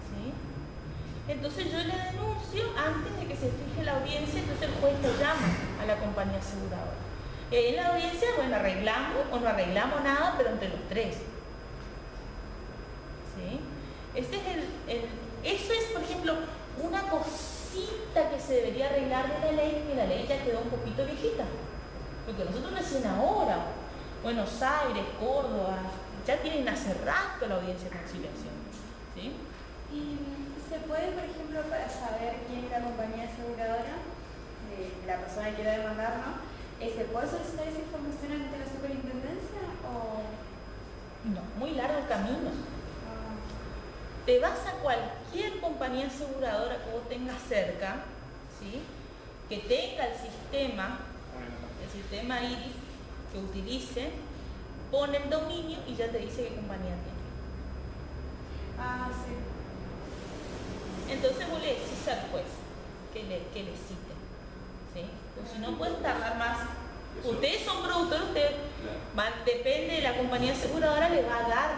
¿Sí? Entonces yo le denuncio antes de que se fije la audiencia, entonces el juez lo llama a la compañía aseguradora. En la audiencia, bueno, arreglamos o no arreglamos nada, pero entre los tres. ¿Sí? Eso es, por ejemplo, una cosita que se debería arreglar de la ley, que la ley ya quedó un poquito viejita. Porque nosotros recién ahora, Buenos Aires, Córdoba, ya tienen hace rato la audiencia de conciliación. ¿Sí? ¿Y se puede, por ejemplo, para saber quién es la compañía aseguradora, la persona que quiere demandar, ¿no? ¿Se puede solicitar esa información ante la superintendencia o...? No, muy largo el camino. Te vas a cualquier compañía aseguradora que vos tengas cerca, ¿sí?, que tenga el sistema IRIS, que utilice, pone el dominio y ya te dice qué compañía tiene. Ah, sí. Entonces vos le decís al juez que le cite, ¿sí? Pues si no pueden tardar más. Ustedes son productores, depende de la compañía aseguradora, le va a dar,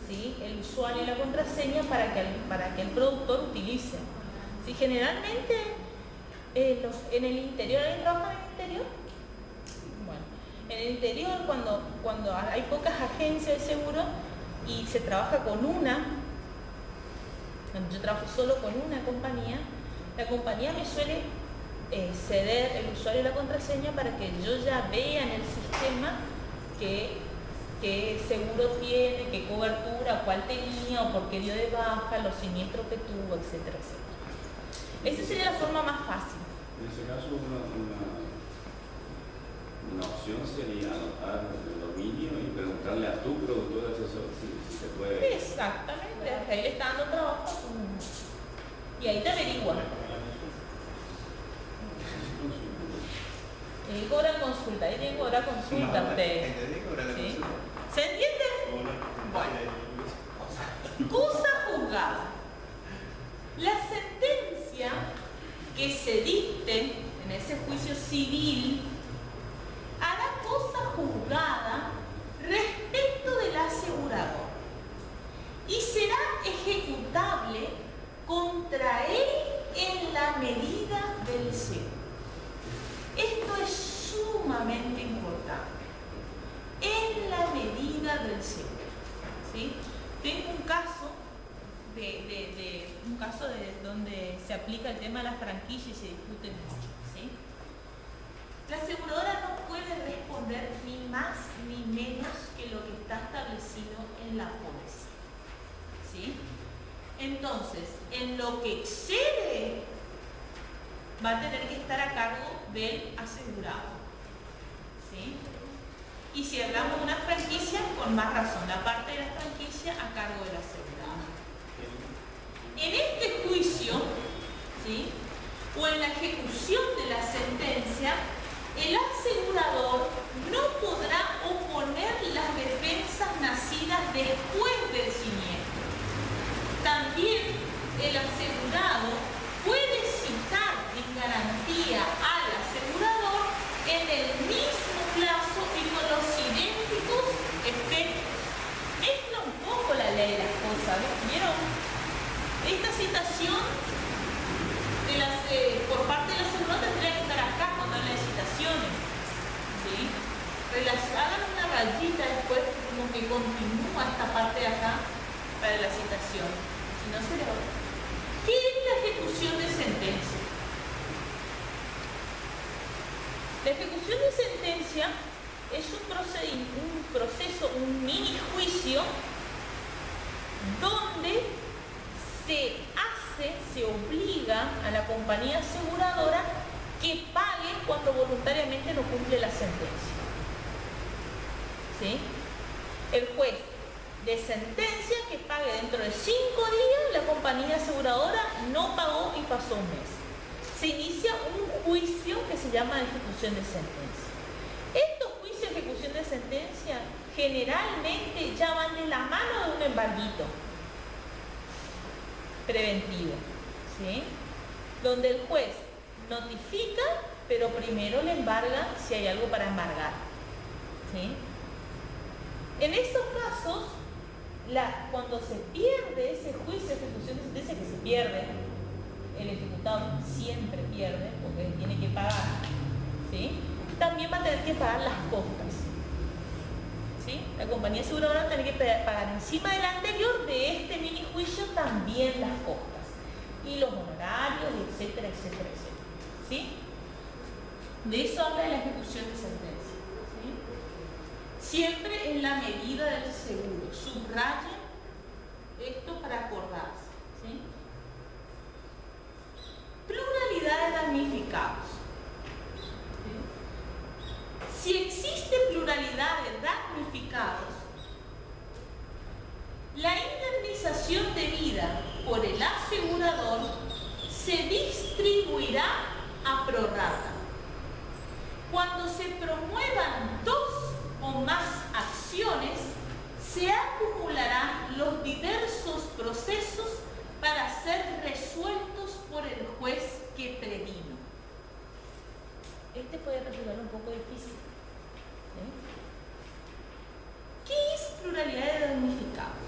¿sí?, el usuario y la contraseña para que el productor utilice. ¿Sí? Generalmente en el interior, ¿alguien trabaja en el interior? Bueno, en el interior cuando hay pocas agencias de seguro y se trabaja con una, cuando yo trabajo solo con una compañía, la compañía me suele ceder el usuario y la contraseña para que yo ya vea en el sistema qué seguro tiene, qué cobertura, cuál tenía o por qué dio de baja, los siniestros que tuvo, etcétera, etcétera. Esa sería la forma más fácil. En ese caso, una opción sería anotar el dominio y preguntarle a tu productor asesor si se puede. Exactamente, ahí le está dando trabajo y ahí te averigua. Ahí cobran consulta, ahí tienen que cobrar consulta ustedes. ¿Sí? ¿Se entiende? Bueno. Cosa juzgada. La sentencia que se dicte en ese juicio civil hará cosa juzgada respecto del asegurador y será ejecutable contra él en la medida del seguro. Esto es sumamente importante. En la medida del seguro. ¿Sí? Tengo un caso donde se aplica el tema de las franquicias y se discute mucho. ¿Sí? La aseguradora no puede responder ni más ni menos que lo que está establecido en la póliza. ¿Sí? Entonces, en lo que excede, va a tener que estar a cargo del asegurado. ¿Sí? Y si hablamos de una franquicia, con más razón, la parte de la franquicia a cargo del asegurado. En este juicio, ¿sí?, o en la ejecución de la sentencia, el asegurador no podrá oponer las defensas nacidas después del siniestro. También el asegurado puede citar en garantía al asegurador en el mismo plazo y con los idénticos efectos. Mezcla un poco la ley de las cosas, ¿vieron? Esta citación por parte del asegurador tendría que estar acá cuando habla de citaciones. ¿Sí? Hagan una rayita después como que continúa esta parte de acá para la citación. Si no se le va. ¿Qué es la ejecución de sentencia? La ejecución de sentencia es un proceso, un mini juicio donde se obliga a la compañía aseguradora que pague cuando voluntariamente no cumple la sentencia. ¿Sí? El juez de sentencia que pague dentro de 5 días, la compañía aseguradora no pagó y pasó un mes. Se inicia un juicio que se llama ejecución de sentencia. Estos juicios de ejecución de sentencia generalmente ya van de la mano de un embarguito preventivo, ¿sí?, donde el juez notifica, pero primero le embarga si hay algo para embargar. ¿Sí? En estos casos, cuando se pierde ese juicio de ejecución de sentencia, que se pierde, el ejecutado siempre pierde porque tiene que pagar, ¿sí?, también va a tener que pagar las costas. ¿Sí? La compañía aseguradora va a tener que pagar encima del anterior de este mini juicio también las costas y los honorarios, etcétera, etcétera, etcétera. ¿Sí? De eso habla de la ejecución de sentencia. ¿Sí? Siempre en la medida del seguro. Subrayen esto para acordarse. ¿Sí? Pluralidad de damnificados. Si existe pluralidad de damnificados, la indemnización debida por el asegurador se distribuirá a prorrata. Cuando se promuevan 2 pluralidad de damnificados.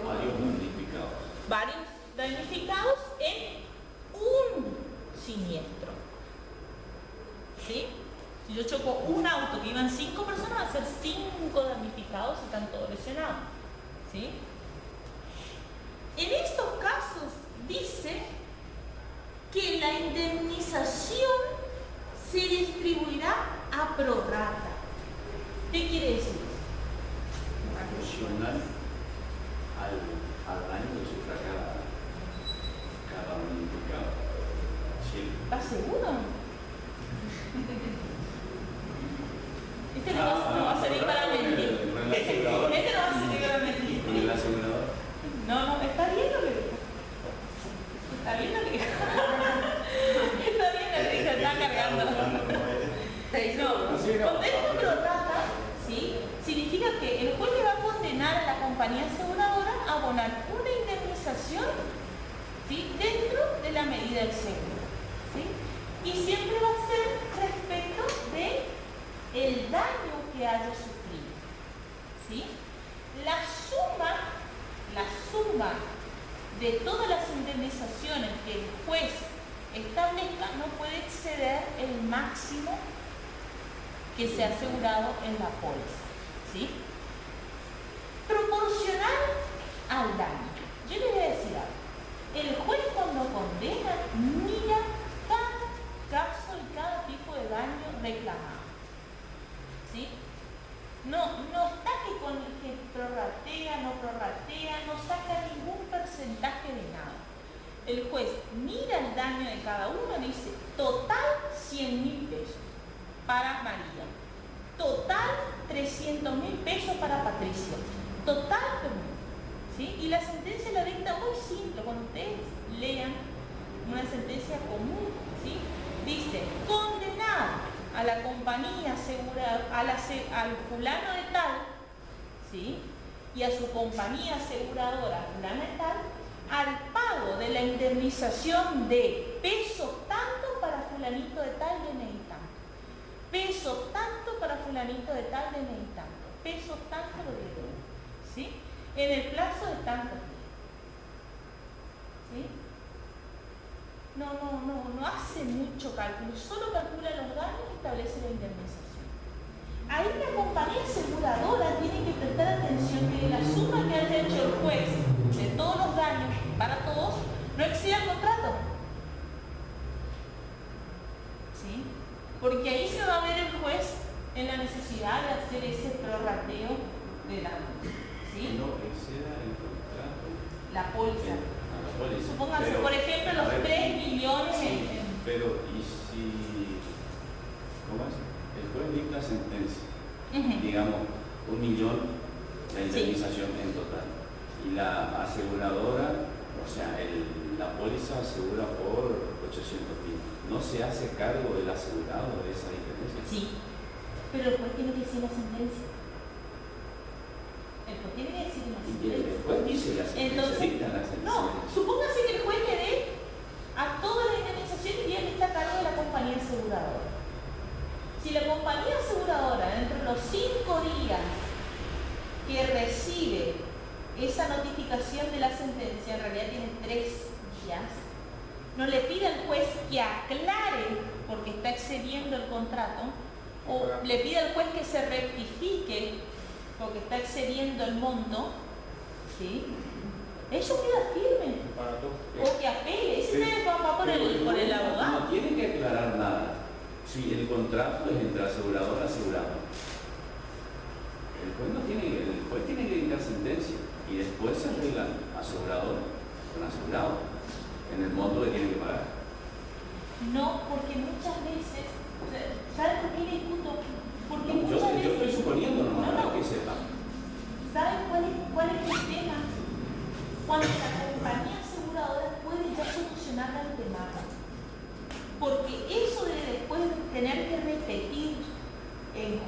Varios damnificados. Varios damnificados en un siniestro. ¿Sí? Si yo choco un auto que iban 5 personas, va a ser 5 damnificados y están todos lesionados. ¿Sí? En estos casos dice que la indemnización se distribuirá a prorrata. ¿Qué quiere decir? Proporcional al daño que sufra cada damnificado. Sí. ¿Estás seguro? Este no va a servir para mentir. Este no va a servir para mentir. ¿Con el asegurador? No, está bien lo que dijo. Está bien lo que dijo. Está bien lo que dijo, está cargando. No, cuando es prorrata, ¿sí? Significa que el juez le va a condenar a la compañía aseguradora a abonar una indemnización, ¿sí?, dentro de la medida del seguro. ¿Sí? Y siempre va a ser respecto de el daño que haya sufrido. ¿Sí? La suma de todas las indemnizaciones que el juez establezca no puede exceder el máximo que se ha asegurado en la póliza. ¿Sí? Proporcional al daño. Yo le voy a decir algo. El juez cuando condena mira cada caso y cada tipo de daño reclamado. ¿Sí? No está que con el que prorratea, no saca ningún porcentaje de nada. El juez mira el daño de cada uno y dice, total 100.000 pesos para María, total 300.000 pesos para Patricia, total, ¿sí? Y la sentencia la dicta muy simple, cuando ustedes lean una sentencia común, ¿sí? Dice, condenar a la compañía aseguradora, al fulano de tal, ¿sí?, y a su compañía aseguradora, fulano de tal, al pago de la indemnización de peso tanto para fulanito de tal, DNI tanto, peso tanto para fulanito de tal, DNI tanto, peso tanto lo de ¿sí?, en el plazo de tantos días. ¿Sí? No hace mucho cálculo, solo calcula los daños y establece la indemnización. Ahí la compañía aseguradora tiene que prestar atención que la suma que haya hecho el juez de todos los daños para todos no exceda el contrato. ¿Sí? Porque ahí se va a ver el juez en la necesidad de hacer ese prorrateo de daños. ¿Sí? No exceda el contrato. La póliza. Supóngase, Pero, por ejemplo, los 3 millones sí, pero ¿y si ¿cómo es? El juez dicta sentencia, digamos, 1 millón la indemnización en total, y la aseguradora, o sea, la póliza asegura por 800.000, ¿no se hace cargo del asegurado de esa diferencia? Sí, pero el juez tiene que decir la sentencia. El juez tiene que decir la sentencia. El juez dice la sentencia. Entonces, dicta la sentencia. no, supóngase que el juez le dé a toda la indemnización y él está a cargo de la compañía aseguradora. Si la compañía aseguradora, dentro de los 5 días que recibe esa notificación de la sentencia, en realidad tiene 3 días, no le pide al juez que aclare porque está excediendo el contrato, o le pide al juez que se rectifique porque está excediendo el monto, ¿sí? Eso queda firme. O que apele. Ese va por el abogado. No tiene que aclarar nada. Si el contrato es entre asegurador y asegurador. El juez tiene que dictar sentencia y después se arregla asegurador con asegurado en el monto que tiene que pagar. No, porque muchas veces, ¿sabes por qué discuto? Porque No, muchas veces. yo estoy suponiendo no que sepa. ¿Saben cuál es el tema? Cuando la compañía aseguradora puede ya solucionar la demanda. Porque eso de después tener que repetir en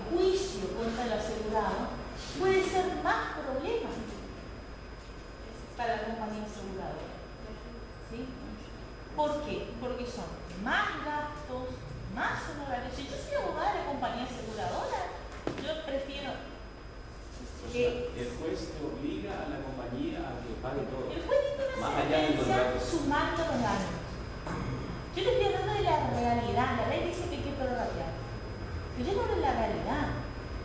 contrato y todo. El juez dicta una Más allá del sentencia contrato. sumando los daños. Yo le estoy hablando de la realidad. La ley dice que hay que prorratear. Pero yo no hablo de la realidad.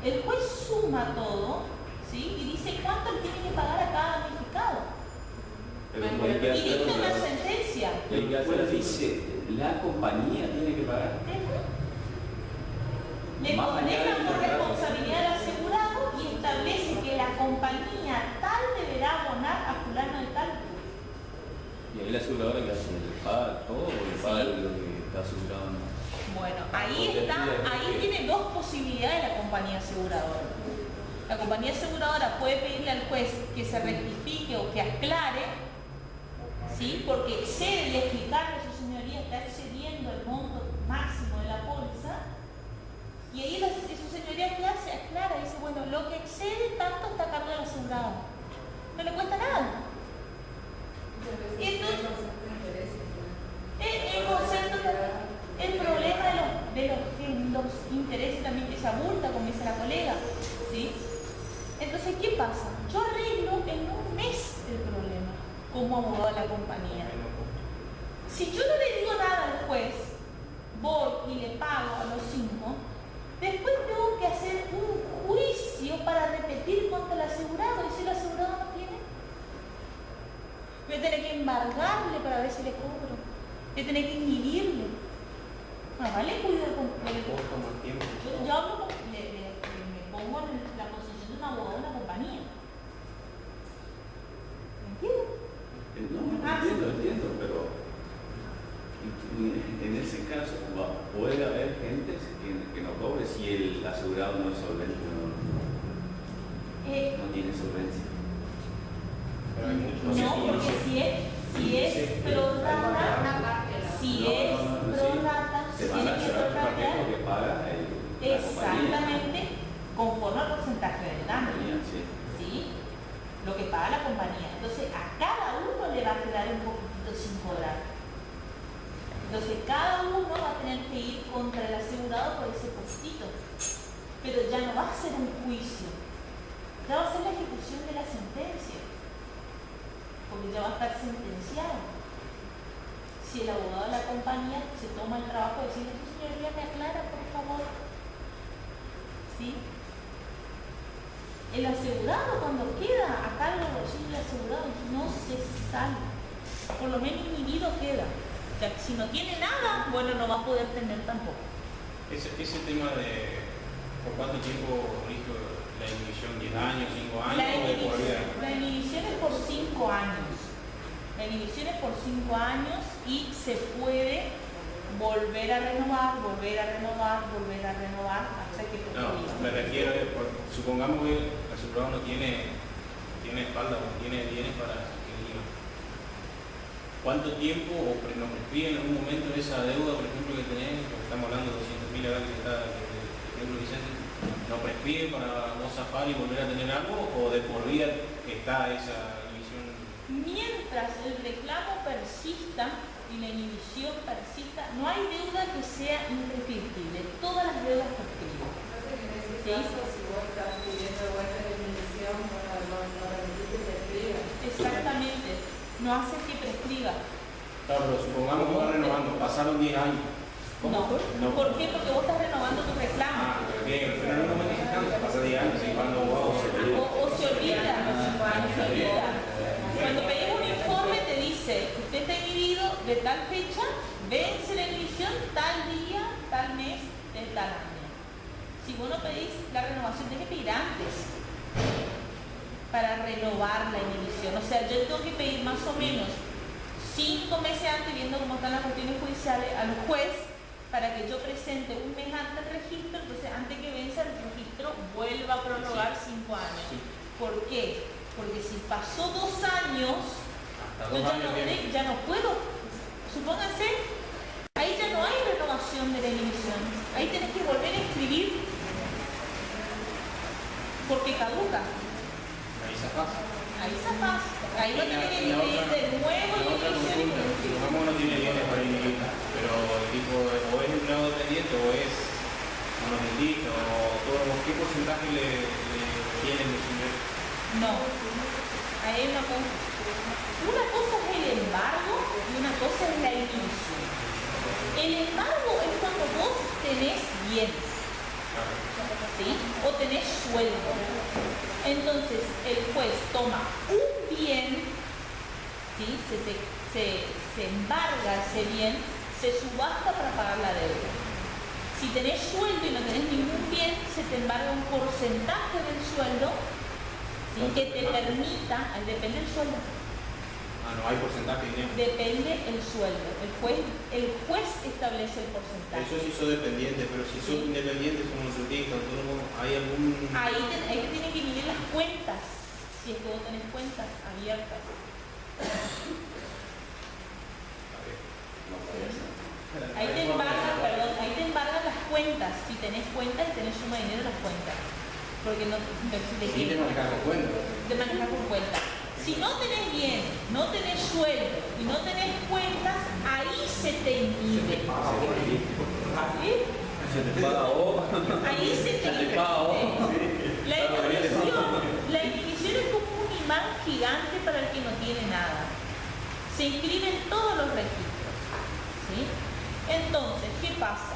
El juez suma todo, ¿sí? Y dice cuánto le tiene que pagar a cada damnificado. Pero no hay que Y hacer dicta una otra- sentencia. El juez dice, la compañía tiene que pagar. Le Más allá condena del por contrato. responsabilidad al asegurado y establece que la compañía tal deberá abonar a fulano de tal. Y ahí la aseguradora que hace, ¿le paga todo o le paga lo que está asegurado? Bueno, ahí tiene dos posibilidades la compañía aseguradora. La compañía aseguradora puede pedirle al juez que se rectifique o que aclare, ¿sí? Porque excede y explicarle a su señoría, está excediendo el monto máximo de la póliza. Y ahí su señoría ¿qué hace? Aclara, dice, bueno, lo que excede tanto está a cargo del asegurado. No le cuesta nada. Y entonces, el concepto, el problema de los intereses también que se abulta, como dice la colega, ¿sí? Entonces, ¿qué pasa? Yo arreglo en un mes el problema como abogado de la compañía. Si yo no le digo nada al juez, voy y le pago a los 5, después tengo que hacer un juicio para repetir contra el asegurado. Y si el asegurado no tiene, voy a tener que embargarle para ver si le cobro. Voy a tener que inhibirle. No, vale, cuido el yo hablo me pongo en la posición de un abogado de una compañía. ¿Me entiendes? No, entiendo, pero en ese caso puede haber gente que no cobre si el asegurado no es solvente no tiene solvencia. Pero hay muchos. No, porque si es prorrata, se van a llevar el paquete que paga la exactamente conforme al porcentaje del daño, compañía, sí. ¿sí? Lo que paga la compañía. Entonces a cada uno le va a quedar un poquitito sin cobrar. Entonces cada uno va a tener que ir contra el asegurado por ese poquitito. Pero ya no va a ser un juicio, ya va a ser la ejecución de la sentencia, porque ya va a estar sentenciado. Si el abogado de la compañía se toma el trabajo de decirle, tu señoría me aclara, por favor. ¿Sí? El asegurado cuando queda a cargo del bolsillo del asegurado no se salva. Por lo menos inhibido queda. Ya que si no tiene nada, bueno, no va a poder tener tampoco. Ese tema de por cuánto tiempo rige la inhibición, 10 años, 5 años o de por vida. La inhibición es por 5 años. La inhibición es por 5 años y se puede volver a renovar hasta que No, me refiero, supongamos que el asegurado no tiene espalda o tiene bienes para que diga. ¿Cuánto tiempo o nos prescribe en algún momento esa deuda, por ejemplo, que tenés, porque estamos hablando de 200.000 acá que está, por ejemplo, Vicente, ¿nos prescribe para no zafar y volver a tener algo o de por vida está esa inhibición? Mientras el reclamo persista y la inhibición persista, no hay deuda que sea imprescriptible. Todas las deudas prescriben. En ese caso, si vos estás pidiendo vuelta de inhibición, no permitís que prescriba. Exactamente. No hace que prescriba. Claro, pero supongamos que va renovando, pasaron 10 años. No. ¿Por qué? Porque vos estás renovando tu reclamo. Pero bien, pero en un momento se cansa, pasa 10 años y cuando wow, se olvida. O se olvida. Cuando pedís un informe te dice, usted está inhibido de tal fecha, vence la inhibición tal día, tal mes, de tal año. Si vos no pedís la renovación, tenés que pedir antes para renovar la inhibición. O sea, yo tengo que pedir más o menos 5 meses antes, viendo cómo están las cuestiones judiciales, al juez para que yo presente un mes antes el registro, entonces antes que venza el registro vuelva a prorrogar 5 años. ¿Por qué? Porque si pasó 2 años, yo ya no puedo. Supónganse, ahí ya no hay renovación de la inhibición. Ahí tenés que volver a escribir porque caduca. Ahí se pasa. Ahí zafás. Ahí no tiene que escribir de nuevo la inhibición. Supongamos que no tiene bienes para inhibir, pero el tipo o es empleado dependiente o es monotributista o todo, ¿qué porcentaje le tienen de su ingreso? No. hay una cosa. Una cosa es el embargo y una cosa es la inhibición. El embargo es cuando vos tenés bienes, ¿sí? O tenés sueldo. Entonces el juez toma un bien, ¿sí? Se embarga ese bien, se subasta para pagar la deuda. Si tenés sueldo y no tenés ningún bien, se te embarga un porcentaje del sueldo, ¿sí? Que te permita, depende del sueldo. Ah, no hay porcentaje de dinero. Depende el sueldo. El juez establece el porcentaje. Eso sí son dependientes, pero si son independientes, son monotributistas, autónomos, ¿hay algún...? Ahí te tienen que mirar las cuentas, si es que vos tenés cuentas abiertas. Ahí te embargan las cuentas, si tenés cuentas y tenés suma de dinero en las cuentas. Porque no Sí, te manejas con cuentas. Te manejas con cuentas. Si no tenés bien, no tenés sueldo y no tenés cuentas, ahí se te inhibe. ¿Sí? Se te paga vos. Ahí se te inhibe. La inhibición es como un imán gigante para el que no tiene nada. Se inscriben todos los registros. ¿Sí? Entonces, ¿qué pasa?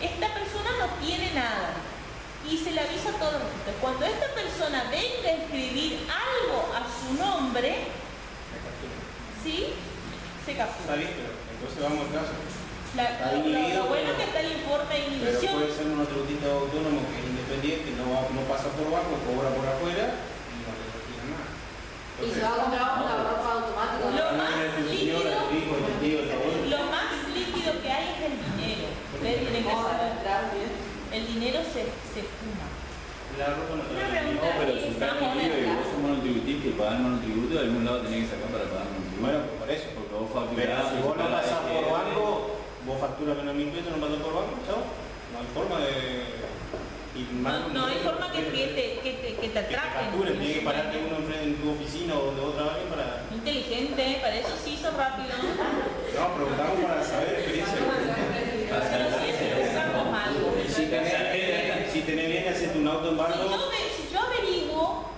Esta persona no tiene nada y se le avisa a todos los registros. Cuando esta persona venga a escribir algo a su nombre, ¿sí? Se captura. Está bien, pero entonces vamos al caso. Lo bueno es que está el informe de Pero inhibición. puede ser un monotributista autónomo que es independiente, no pasa por banco, cobra por afuera y no le retiran nada. Y se va a comprar un lavarropa automático. Lo más líquido que hay es el dinero. Ustedes tienen que saber. El dinero se fuma. La ropa no te Una la pregunta. No, pero si estás metido y vos sos monotributista y pagás el monotributo, de algún lado tenés que sacar para pagar el monotributo. Bueno, por eso. Porque vos Pero facturás. si vos no pasás por banco, vos facturas menos 1.000 pesos, no pasás por banco, chao. No hay forma de... No hay forma que te atrapen. Facturen, tiene que pararte uno en tu oficina o de otra alguien para... Inteligente, para eso sí son rápido. No, preguntamos para saber experiencia. Pero siempre buscamos algo. Si tenés bien, hacerte un auto embargo. Si yo averiguo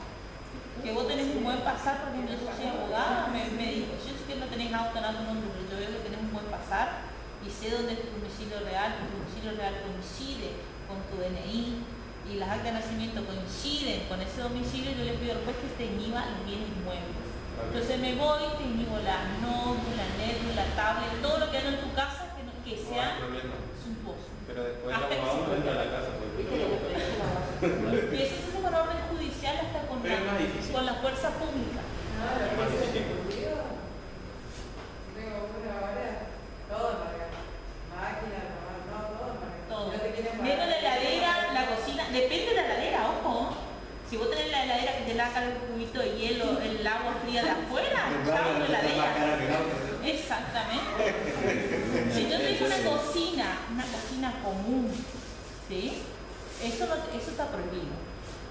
que vos tenés un buen pasar, por ejemplo, yo soy abogada, me dijo, yo sé que no tenés auto en alto nombre, pero yo veo que tenés un buen pasar y sé dónde es tu domicilio real, coincide con tu DNI y las actas de nacimiento coinciden con ese domicilio, yo le pido al juez que te inhiba los bienes inmuebles. Entonces me voy, te inhibo la nódula, la tablet, todo lo que hay en tu casa que sea suntuoso. Pero después el abogado entra a la casa. Y eso se hace con orden judicial hasta con la fuerza pública. Todo. Menos la heladera, la cocina, depende de la heladera, ojo. Si vos tenés la heladera que te la cae un cubito de hielo, el agua fría de afuera, chao de heladera. Exactamente. Si yo tengo una cocina común, ¿sí? Eso está prohibido.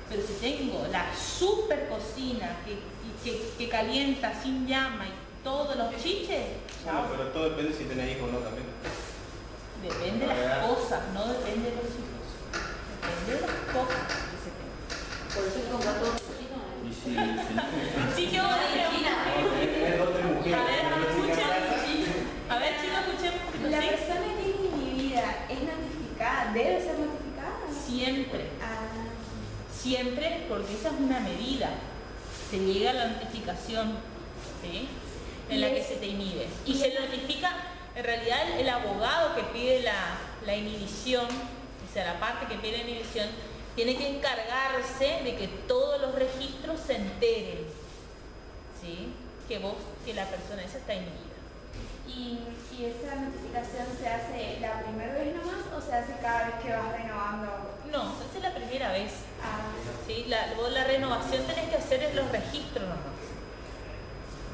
Pero si tengo la super cocina que calienta sin llama y todos los chiches, No, pero todo depende si tenés hijos o no también. depende de las cosas, no depende de los hijos. Depende de las cosas que se tengan. Por eso es comprar todo chino. Y si Sí, yo a ver, chicos, escuchemos un poquito. La ¿Sí? persona que es inhibida es notificada, debe ser notificada. Siempre. Ah, Siempre, porque esa es una medida. Se llega a la notificación, ¿sí? En la que se te inhibe. Y se notifica, en realidad, el abogado que pide la inhibición, o sea, la parte que pide la inhibición, tiene que encargarse de que todos los registros se enteren, ¿sí? Que la persona esa está inhibida. ¿Y esa notificación se hace la primera vez nomás o se hace cada vez que vas renovando? No, esa es la primera vez. Ah, ¿Sí? Vos la renovación tenés que hacer en los registros nomás.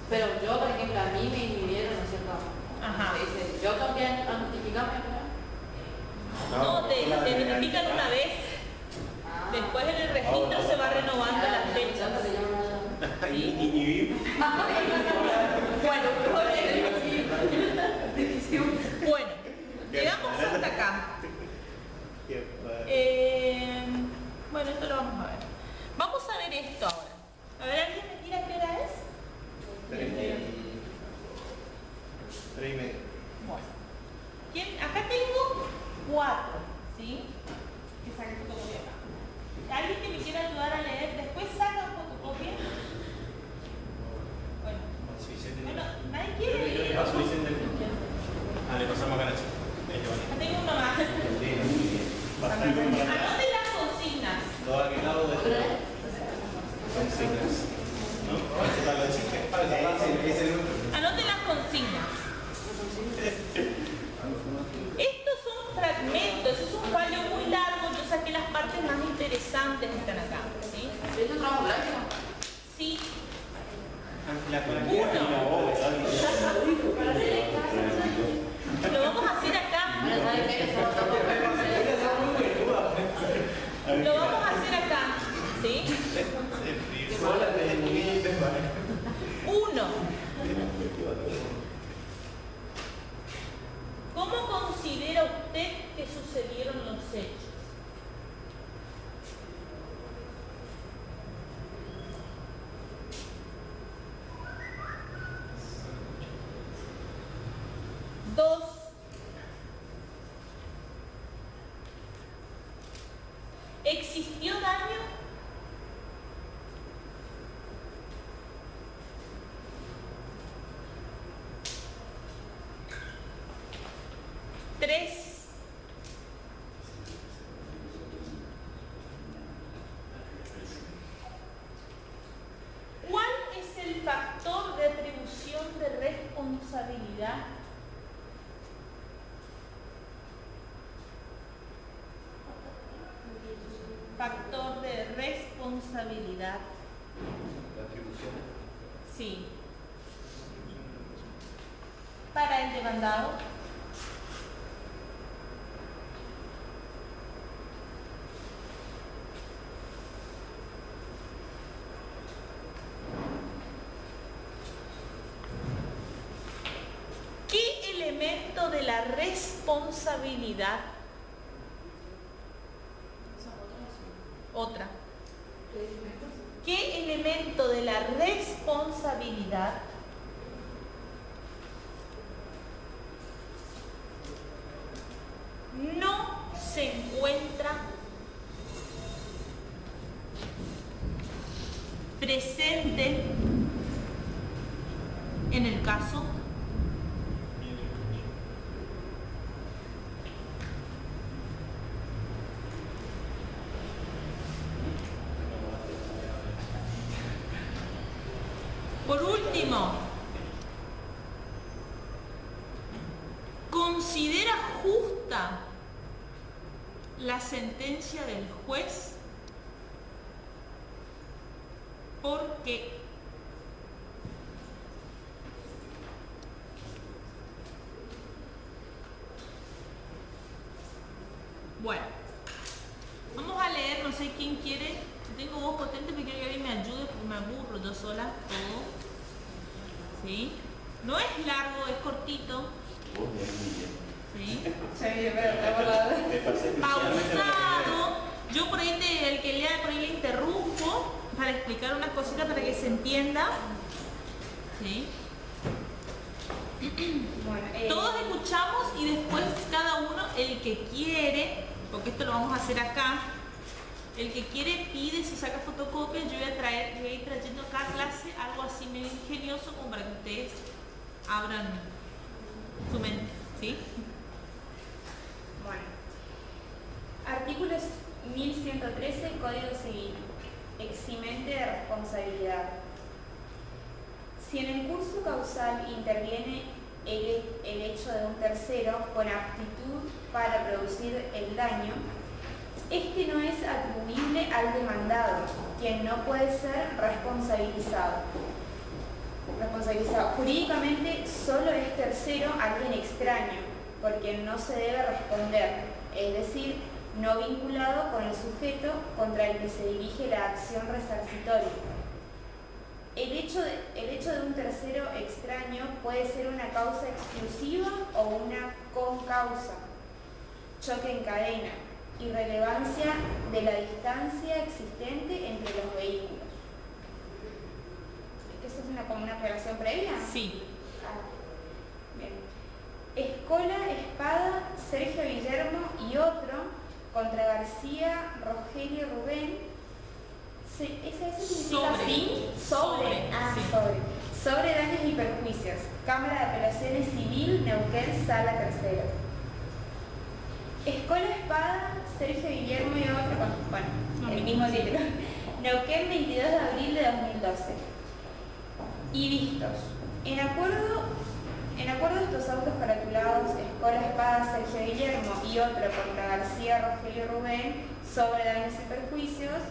Pero yo, por ejemplo, a mí me inhibieron, ¿no es cierto? Ajá. Me dice, yo también a notificarme, ¿no? No, te notifican una vez. Ah. Después en el registro se va renovando las fechas. Bueno, llegamos hasta acá. Bueno, esto lo vamos a ver. Vamos a ver esto ahora. A ver, alguien me tira que Anoten las consignas. Estos son fragmentos, es un fallo muy largo, yo saqué las partes más interesantes que están acá. ¿Sí? ¿Es un trabajo práctico? Sí. Lo vamos a hacer acá. Lo vamos a hacer acá. ¿Sí? 1. ¿Cómo considera usted que sucedieron los hechos? Dos. ¿Existió daño? 3. ¿Cuál es el factor de atribución de responsabilidad? Factor de responsabilidad. La atribución. Sí. Para el demandado. ¿Qué elemento de la responsabilidad? Otra. ¿Qué elemento de la responsabilidad no se encuentra presente en el caso? Por último, ¿considera justa la sentencia del juez? Porque bueno, vamos a leer, no sé quién quiere. Tengo voz potente, pero quiero que alguien me ayude porque me aburro yo sola todo. ¿Sí? No es largo, es cortito. ¿Sí? Pausado. Yo por ahí, el que lea por ahí le interrumpo para explicar unas cositas para que se entienda. ¿Sí? Bueno, Todos escuchamos y después cada uno, el que quiere, porque esto lo vamos a hacer acá, el que quiere pide, se saca fotocopia. Yo voy a ir trayendo cada clase algo así medio ingenioso como para que ustedes abran su mente, ¿sí? Bueno, artículos 1113, Código Civil, eximente de responsabilidad. Si en el curso causal interviene el hecho de un tercero con aptitud para producir el daño, este no es atribuible al demandado, quien no puede ser responsabilizado. Jurídicamente solo es tercero alguien extraño, porque no se debe responder, es decir, no vinculado con el sujeto contra el que se dirige la acción resarcitoria. El hecho de un tercero extraño puede ser una causa exclusiva o una concausa, choque en cadena, irrelevancia de la distancia existente entre los vehículos. ¿Eso es como una relación previa? Sí. Bien. Escola, Espada, Sergio Guillermo y otro contra García, Rogelio, Rubén. ¿Ese significa sí? Sobre. Sobre daños y perjuicios. Cámara de Apelaciones Civil, Neuquén, Sala Tercera. Escola, Espada, Sergio Guillermo y otro, bueno, el mismo título. Neuquén, 22 de abril de 2012. y vistos. En acuerdo a estos autos caratulados, Escola Espada Sergio Guillermo y otro contra García Rogelio Rubén sobre daños y perjuicios,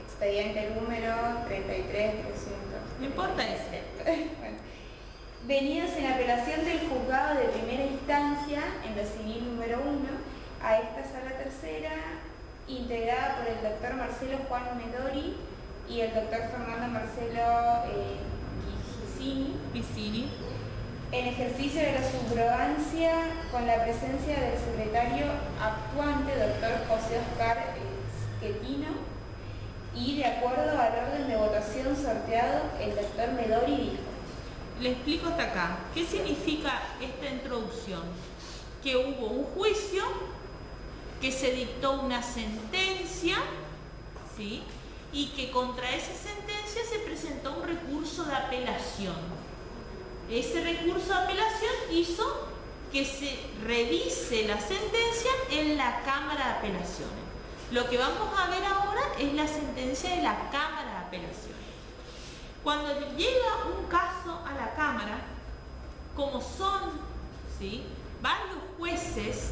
expediente número 33300. No importa ese. Bueno, venidos en apelación del juzgado de primera instancia en lo civil número 1 a esta sala tercera, integrada por el doctor Marcelo Juan Medori y el doctor Fernando Marcelo Piscini, en ejercicio de la subrogancia con la presencia del secretario actuante, doctor José Oscar Schettino, y de acuerdo al orden de votación sorteado, el doctor Medori dijo. Le explico hasta acá. ¿Qué significa esta introducción? Que hubo un juicio, que se dictó una sentencia, ¿sí? Y que contra esa sentencia se presentó un recurso de apelación. Ese recurso de apelación hizo que se revise la sentencia en la Cámara de Apelaciones. Lo que vamos a ver ahora es la sentencia de la Cámara de Apelaciones. Cuando llega un caso a la Cámara, como son, ¿sí?, varios jueces,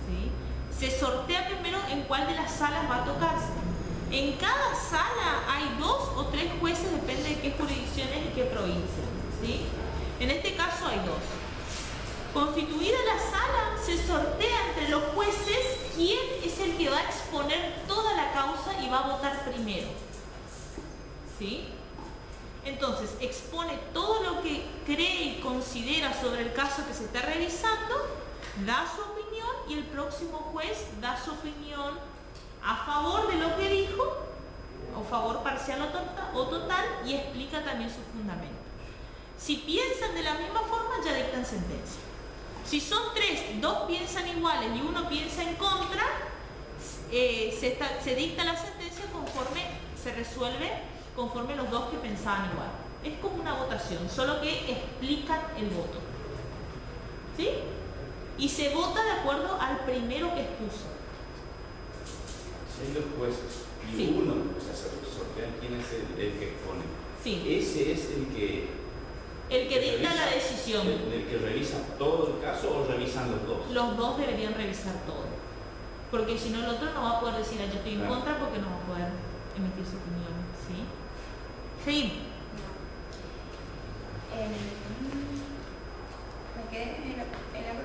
¿sí?, se sortea primero en cuál de las salas va a tocarse. En cada sala hay 2 o 3 jueces, depende de qué jurisdicciones y qué provincia, ¿sí? En este caso hay 2. Constituida la sala, se sortea entre los jueces quién es el que va a exponer toda la causa y va a votar primero, ¿sí? Entonces, expone todo lo que cree y considera sobre el caso que se está revisando, da su opinión y el próximo juez da su opinión a favor de lo que dijo, o favor parcial o total, y explica también su fundamento. Si piensan de la misma forma, ya dictan sentencia. Si son 3, 2 piensan iguales y 1 piensa en contra, se dicta la sentencia conforme se resuelve, conforme los 2 que pensaban igual. Es como una votación, solo que explican el voto, ¿sí? Y se vota de acuerdo al primero que expuso. Si hay 2 jueces y Sí. uno, o sea, se sortean quién es el que expone. Sí. Ese es el que dicta la decisión. ¿El que revisa todo el caso o revisan los 2? Los 2 deberían revisar todo. Porque si no, el otro no va a poder decir, yo estoy en contra, porque no va a poder emitir su opinión, ¿sí? Seguimos.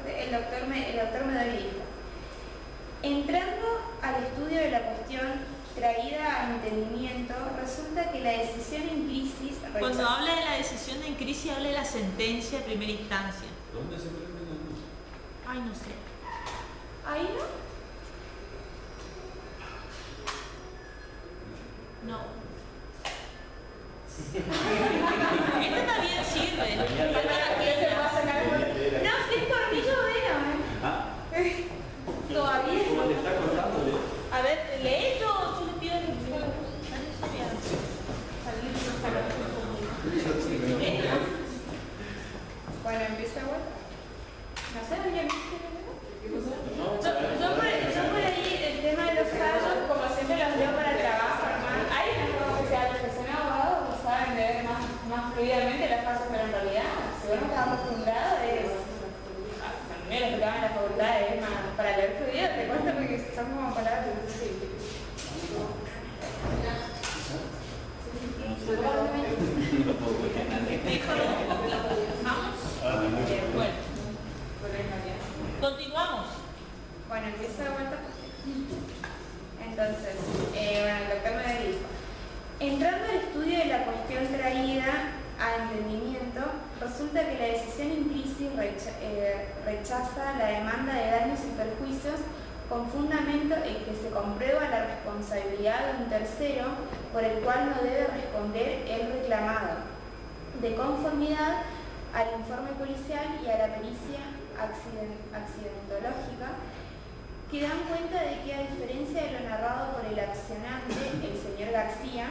El doctor Medori dijo. Entrando al estudio de la cuestión traída a entendimiento, resulta que la decisión en crisis... Cuando habla de la decisión en crisis, habla de la sentencia de primera instancia. ¿Dónde se prende la luz? Ay, no sé. ¿Ahí no? No. Esta también sirve. No, sí, por mí yo veo, Ah, Todavía ¿cómo no. le está contándole? A ver, lee yo le pido que Bueno, empieza igual. No sé, ¿alguien No, yo por ahí el tema de los fallos, como siempre los leo para el trabajo, hermano. Hay una que sea, los que son abogados saben leer más fluidamente los fallos, pero en realidad, si uno está acostumbrado, es. Primero que estaban en la facultad, es más, para leer fluido, te cuesta porque son como palabras. Bueno, continuamos. Bueno, empieza de vuelta. Entonces, bueno, el doctor me dijo, entrando al estudio de la cuestión traída a entendimiento, resulta que la decisión en crisis rechaza la demanda de daños y perjuicios con fundamento en que se comprueba la responsabilidad de un tercero por el cual no debe responder el reclamado, de conformidad al informe policial y a la pericia accidentológica, que dan cuenta de que, a diferencia de lo narrado por el accionante, el señor García,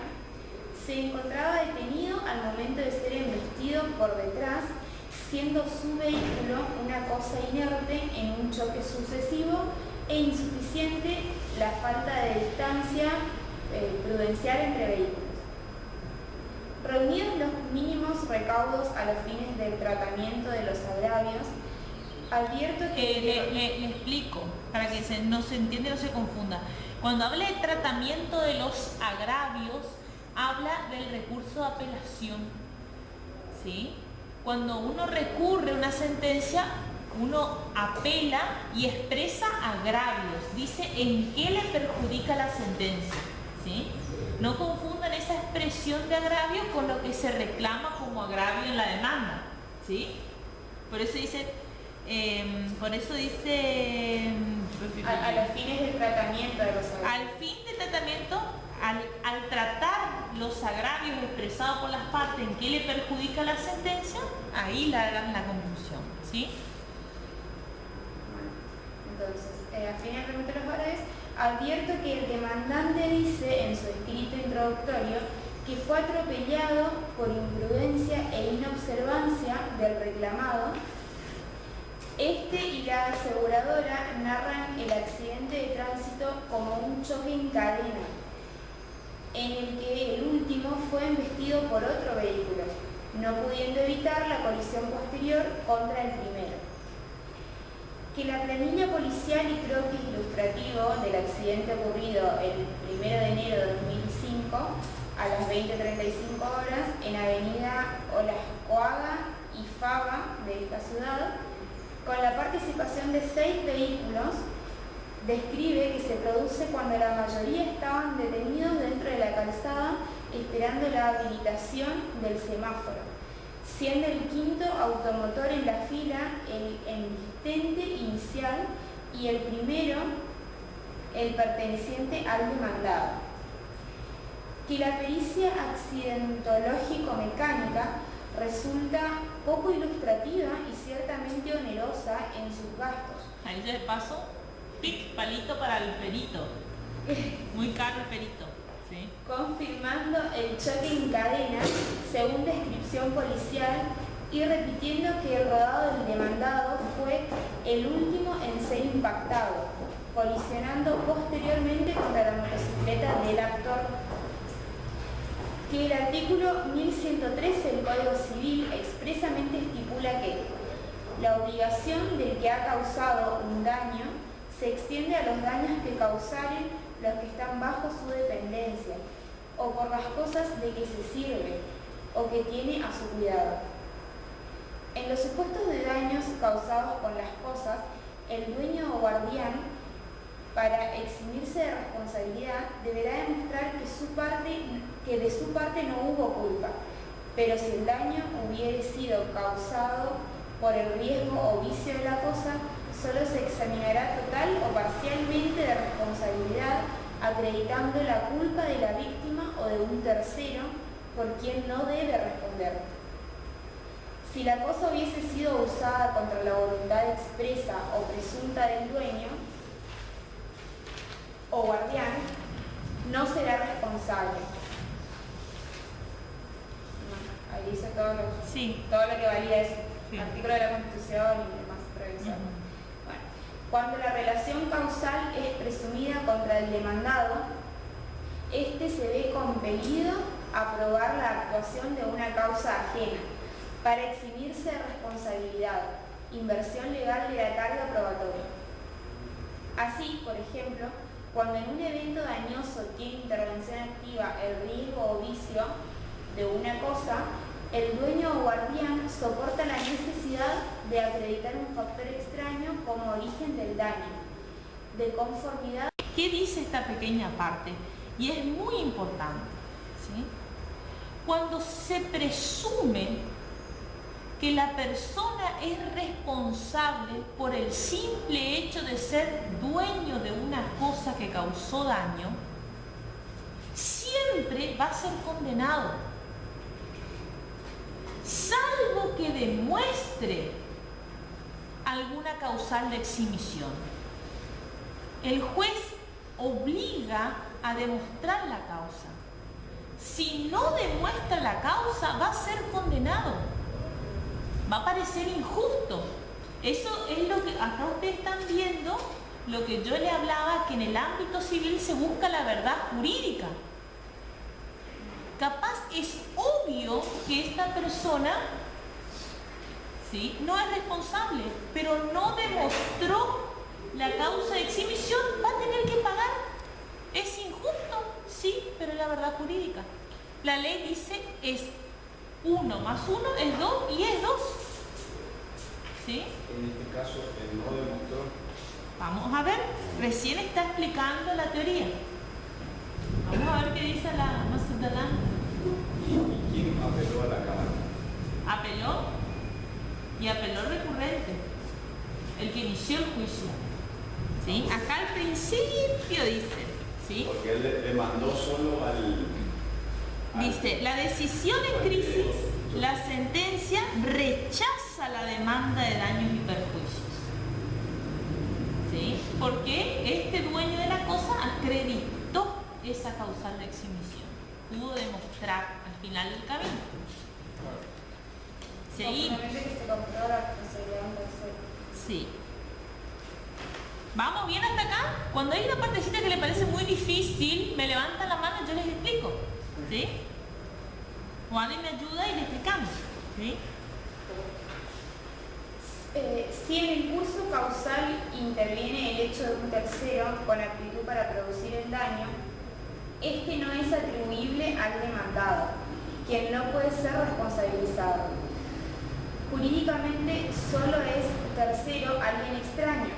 se encontraba detenido al momento de ser embestido por detrás, siendo su vehículo una cosa inerte en un choque sucesivo e insuficiente la falta de distancia prudencial entre vehículos. Reunidos los mínimos recaudos a los fines del tratamiento de los agravios, advierto que... Le explico, para que no se entienda y no se confunda. Cuando habla de tratamiento de los agravios, habla del recurso de apelación, ¿sí? Cuando uno recurre a una sentencia, uno apela y expresa agravios, dice en qué le perjudica la sentencia, ¿sí? No confundan esa expresión de agravio con lo que se reclama como agravio en la demanda, ¿sí? Por eso dice, a los fines del tratamiento de los agravios. Al fin del tratamiento, al tratar los agravios expresados por las partes en qué le perjudica la sentencia, ahí la hagan la conclusión, ¿sí? Entonces, al fin del tratamiento de los agravios, advierto que el demandante dice en su escrito introductorio que fue atropellado por imprudencia e inobservancia del reclamado. Este y la aseguradora narran el accidente de tránsito como un choque en cadena, en el que el último fue embestido por otro vehículo, no pudiendo evitar la colisión posterior contra el primero. Que la planilla policial y croquis ilustrativo del accidente ocurrido el 1 de enero de 2005 a las 20:35 horas en Avenida Olascoaga y Fava de esta ciudad, con la participación de 6 vehículos, describe que se produce cuando la mayoría estaban detenidos dentro de la calzada esperando la habilitación del semáforo, siendo el quinto automotor en la fila el embistente inicial y el primero el perteneciente al demandado. Que la pericia accidentológico-mecánica resulta poco ilustrativa y ciertamente onerosa en sus gastos. Ahí de paso, palito para el perito. Muy caro el perito, ¿sí? Confirmando el choque en cadena según descripción policial y repitiendo que el rodado del demandado fue el último en ser impactado, colisionando posteriormente contra la motocicleta del actor. Que el artículo 1113 del Código Civil expresamente estipula que la obligación del que ha causado un daño se extiende a los daños que causaren los que están bajo su dependencia o por las cosas de que se sirve o que tiene a su cuidado. En los supuestos de daños causados con las cosas, el dueño o guardián, para eximirse de responsabilidad, deberá demostrar que de su parte no hubo culpa, pero si el daño hubiere sido causado por el riesgo o vicio de la cosa, solo se examinará total o parcialmente de responsabilidad, acreditando la culpa de la víctima o de un tercero por quien no debe responder. Si la cosa hubiese sido usada contra la voluntad expresa o presunta del dueño o guardián, no será responsable. Ahí dice todo lo que valía ese artículo de la Constitución y demás prevención. Bueno, cuando la relación causal es presumida contra el demandado, este se ve compelido a probar la actuación de una causa ajena para eximirse de responsabilidad, inversión legal de la carga probatoria. Así, por ejemplo, cuando en un evento dañoso tiene intervención activa el riesgo o vicio de una cosa, el dueño o guardián soporta la necesidad de acreditar un factor extraño como origen del daño, de conformidad. ¿Qué dice esta pequeña parte? Y es muy importante, ¿sí? Cuando se presume que la persona es responsable por el simple hecho de ser dueño de una cosa que causó daño, siempre va a ser condenado, salvo que demuestre alguna causal de exhibición. El juez obliga a demostrar la causa. Si no demuestra la causa, va a ser condenado. Va a parecer injusto. Eso es lo que acá ustedes están viendo, lo que yo le hablaba, que en el ámbito civil se busca la verdad jurídica. Capaz es obvio que esta persona, ¿sí?, no es responsable, pero no demostró la causa de exhibición, va a tener que pagar. ¿Es injusto? Sí, pero es la verdad jurídica. La ley dice es 1 más 1 es 2 y es 2. ¿Sí? En este caso, él no demostró. Vamos a ver, recién está explicando la teoría. Vamos a ver qué dice la Macedalán. ¿Y quién apeló a la Cámara? Apeló y apeló el recurrente, el que inició el juicio. ¿Sí? Acá al principio dice, ¿sí?, Porque él le mandó solo al... dice, la decisión en crisis, la sentencia rechaza la demanda de daños y perjuicios. ¿Sí? Porque este dueño de la cosa acreditó esa causal de exhibición. Pudo demostrar al final del camino. Seguimos. Obviamente que se compró la responsabilidad de un tercero. Sí. ¿Vamos bien hasta acá? Cuando hay una partecita que le parece muy difícil, me levantan la mano y yo les explico. ¿Sí? Juan me ayuda y le explicamos. ¿Sí? Si en el curso causal interviene el hecho de un tercero con aptitud para producir el daño, este no es atribuible al demandado, quien no puede ser responsabilizado. Jurídicamente solo es tercero alguien extraño,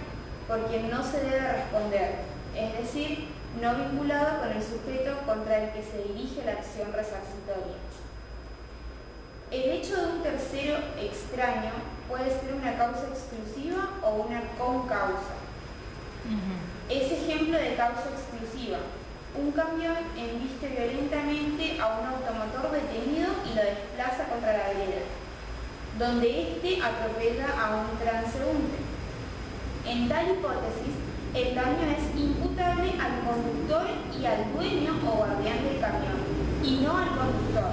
por quien no se debe responder, es decir, no vinculado con el sujeto contra el que se dirige la acción resarcitoria. El hecho de un tercero extraño puede ser una causa exclusiva o una concausa. Es ejemplo de causa exclusiva. Un camión embiste violentamente a un automotor detenido y lo desplaza contra la vereda, donde éste atropella a un transeúnte. En tal hipótesis, el daño es imputable al conductor y al dueño o guardián del camión, y no al conductor,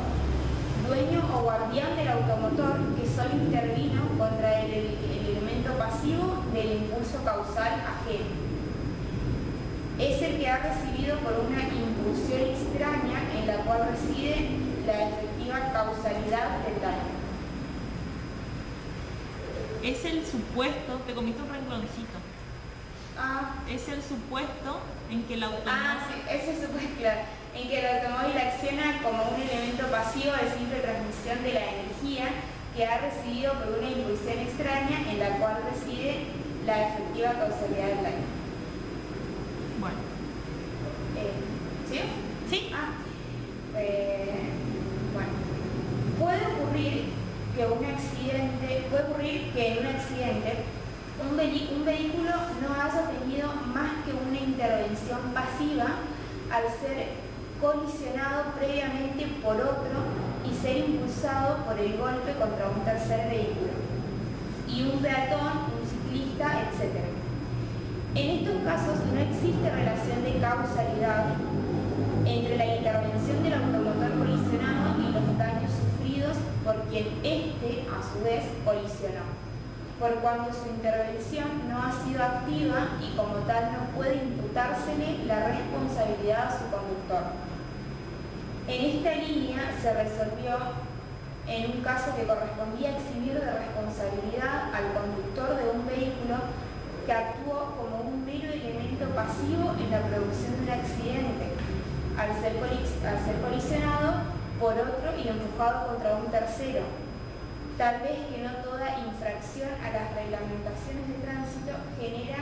dueño o guardián del automotor que solo intervino contra el elemento pasivo del impulso causal ajeno. Es el que ha recibido por una impulsión extraña en la cual reside la efectiva causalidad del daño. Es el supuesto, te comiste un rengloncito. Es el supuesto en que el automóvil... Sí, ese supuesto, claro. En que el automóvil acciona como un elemento pasivo de simple transmisión de la energía que ha recibido por una impulsión extraña en la cual reside la efectiva causalidad del daño. Bueno. ¿Sí? Sí. Bueno. Puede ocurrir que en un accidente un vehículo no haya tenido más que una intervención pasiva al ser colisionado previamente por otro y ser impulsado por el golpe contra un tercer vehículo, y un peatón, un ciclista, etc. En estos casos no existe relación de causalidad entre la intervención del automotor colisionado y los daños sufridos por quien éste, a su vez, colisionó, por cuanto su intervención no ha sido activa y como tal no puede imputársele la responsabilidad a su conductor. En esta línea se resolvió en un caso que correspondía eximir de responsabilidad al conductor de un vehículo que actuó como un mero elemento pasivo en la producción de un accidente, al ser colisionado por otro y empujado contra un tercero. Tal vez que no toda infracción a las reglamentaciones de tránsito genera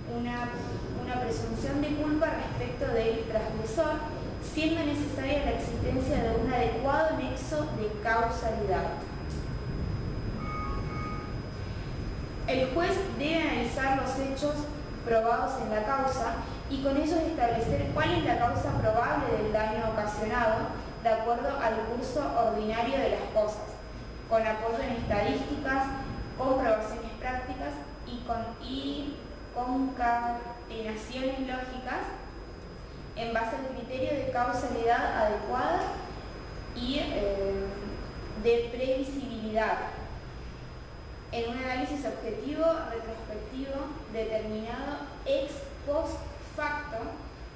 una presunción de culpa respecto del transgresor, siendo necesaria la existencia de un adecuado nexo de causalidad. El juez debe analizar los hechos probados en la causa y con ellos establecer cuál es la causa probable del daño ocasionado de acuerdo al curso ordinario de las cosas, con apoyo en estadísticas, comprobaciones prácticas y concatenaciones lógicas en base al criterio de causalidad adecuada y de previsibilidad, en un análisis objetivo, retrospectivo, determinado ex post facto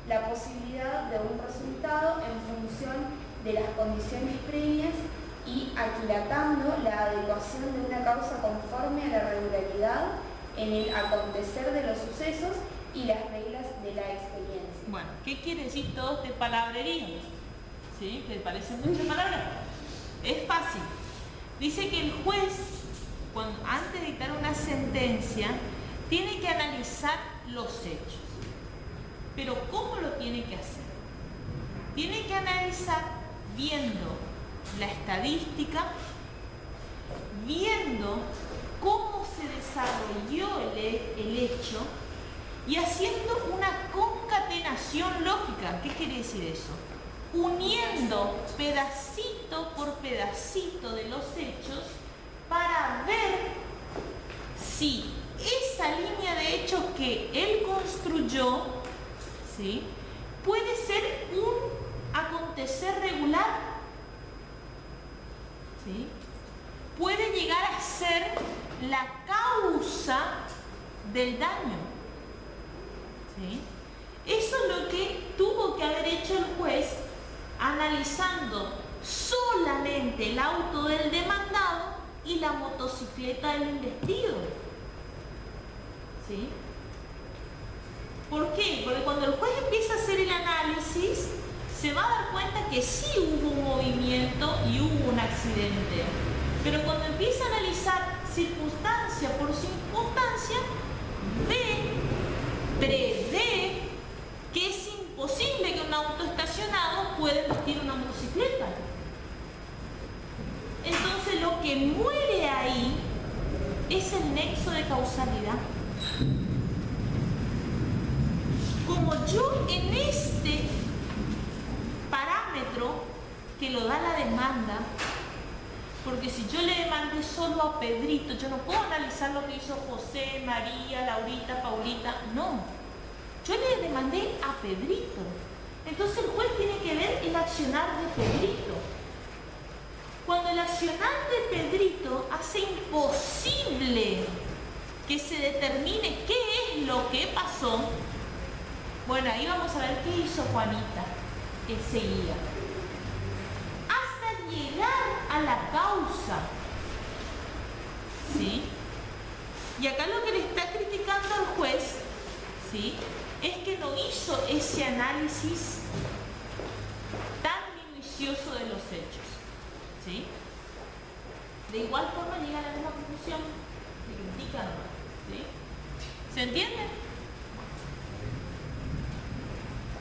la posibilidad de un resultado en función de las condiciones previas y aquilatando la adecuación de una causa conforme a la regularidad en el acontecer de los sucesos y las reglas de la experiencia. Bueno, ¿qué quiere decir todo este palabrerío? ¿Sí? ¿Te parece mucha palabra? Es fácil. Dice que el juez, antes de dictar una sentencia, tiene que analizar los hechos. Pero ¿cómo lo tiene que hacer? Tiene que analizar viendo la estadística, viendo cómo se desarrolló el hecho y haciendo una concatenación lógica. ¿Qué quiere decir eso? Uniendo pedacito por pedacito de los hechos para ver si esa línea de hechos que él construyó, ¿sí?, puede ser un acontecer regular, ¿sí?, puede llegar a ser la causa del daño, ¿sí? Eso es lo que tuvo que haber hecho el juez, analizando solamente el auto del demandado y la motocicleta del investido, ¿sí? ¿Por qué? Porque cuando el juez empieza a hacer el análisis, se va a dar cuenta que sí hubo un movimiento y hubo un accidente. Pero cuando empieza a analizar circunstancia por circunstancia, prevé que es imposible que un auto estacionado pueda emitir una motocicleta. Entonces lo que muere ahí es el nexo de causalidad. Como yo en este parámetro que lo da la demanda, porque si yo le demandé solo a Pedrito, yo no puedo analizar lo que hizo José, María, Laurita, Paulita, no. Yo le demandé a Pedrito. Entonces el juez tiene que ver el accionar de Pedrito. Cuando el accionar de Pedrito hace imposible que se determine qué es lo que pasó, bueno, ahí vamos a ver qué hizo Juanita enseguida. Hasta llegar a la causa, ¿sí? Y acá lo que le está criticando al juez, ¿sí?, es que no hizo ese análisis tan minucioso de los hechos, ¿sí? De igual forma llega a la misma conclusión, le critican, ¿sí? ¿Se entiende?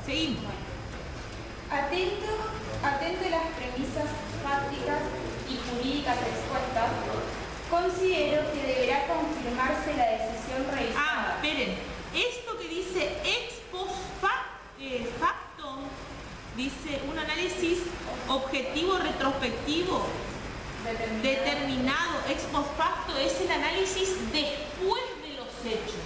Seguimos. Atento a las premisas fácticas y jurídicas expuestas, considero que deberá confirmarse la decisión revisada. Esperen. Esto que dice ex post facto, dice un análisis objetivo retrospectivo determinado. Ex post facto es el análisis después de los hechos.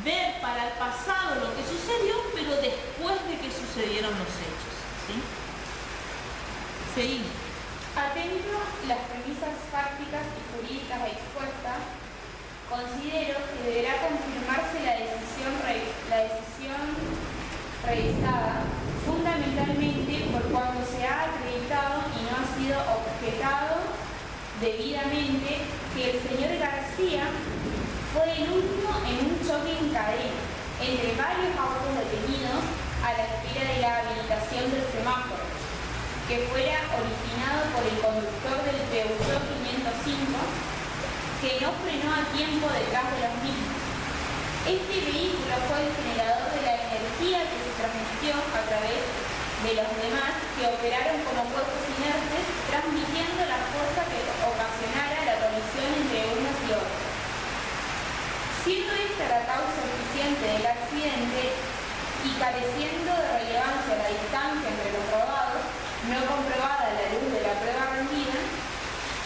Ver para el pasado lo que sucedió, pero después de que sucedieron los hechos, ¿sí? Seguimos. Atento a las premisas fácticas y jurídicas expuestas, considero que deberá confirmarse la decisión revisada, fundamentalmente por cuando se ha acreditado y no ha sido objetado debidamente que el señor García fue el último en un choque en cadena entre varios autos detenidos a la espera de la habilitación del semáforo, que fuera originado por el conductor del Peugeot 505, que no frenó a tiempo detrás de los mismos. Este vehículo fue el generador de la energía que se transmitió a través de los demás, que operaron como cuerpos inertes, transmitiendo la fuerza que ocasionara la colisión entre unos y otros. Siendo esta la causa eficiente del accidente y careciendo de relevancia la distancia entre los rodados, no comprobada a la luz de la prueba rendida,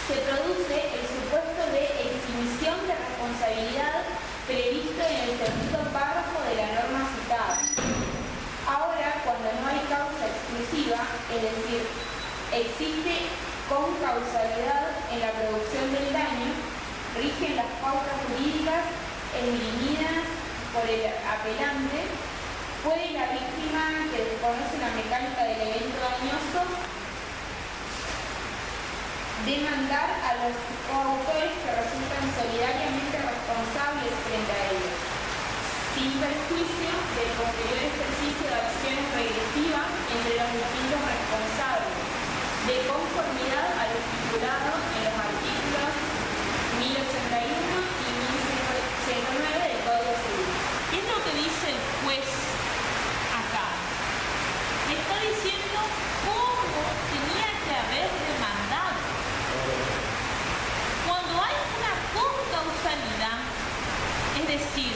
se produce el supuesto de exhibición de responsabilidad previsto en el segundo párrafo de la norma citada. Ahora, cuando no hay causa exclusiva, es decir, existe concausalidad en la producción del daño, rigen las pautas jurídicas esgrimidas por el apelante. ¿Puede la víctima que desconoce la mecánica del evento dañoso demandar a los coautores que resultan solidariamente responsables frente a ellos, sin perjuicio del posterior ejercicio de acciones regresivas entre los distintos responsables, de conformidad a lo estipulado en los artículos 1081 y 1109 del Código Civil. ¿Qué es lo que dice el juez acá? Me está diciendo cómo tenía que haber demandado. Cuando hay una concausalidad, es decir,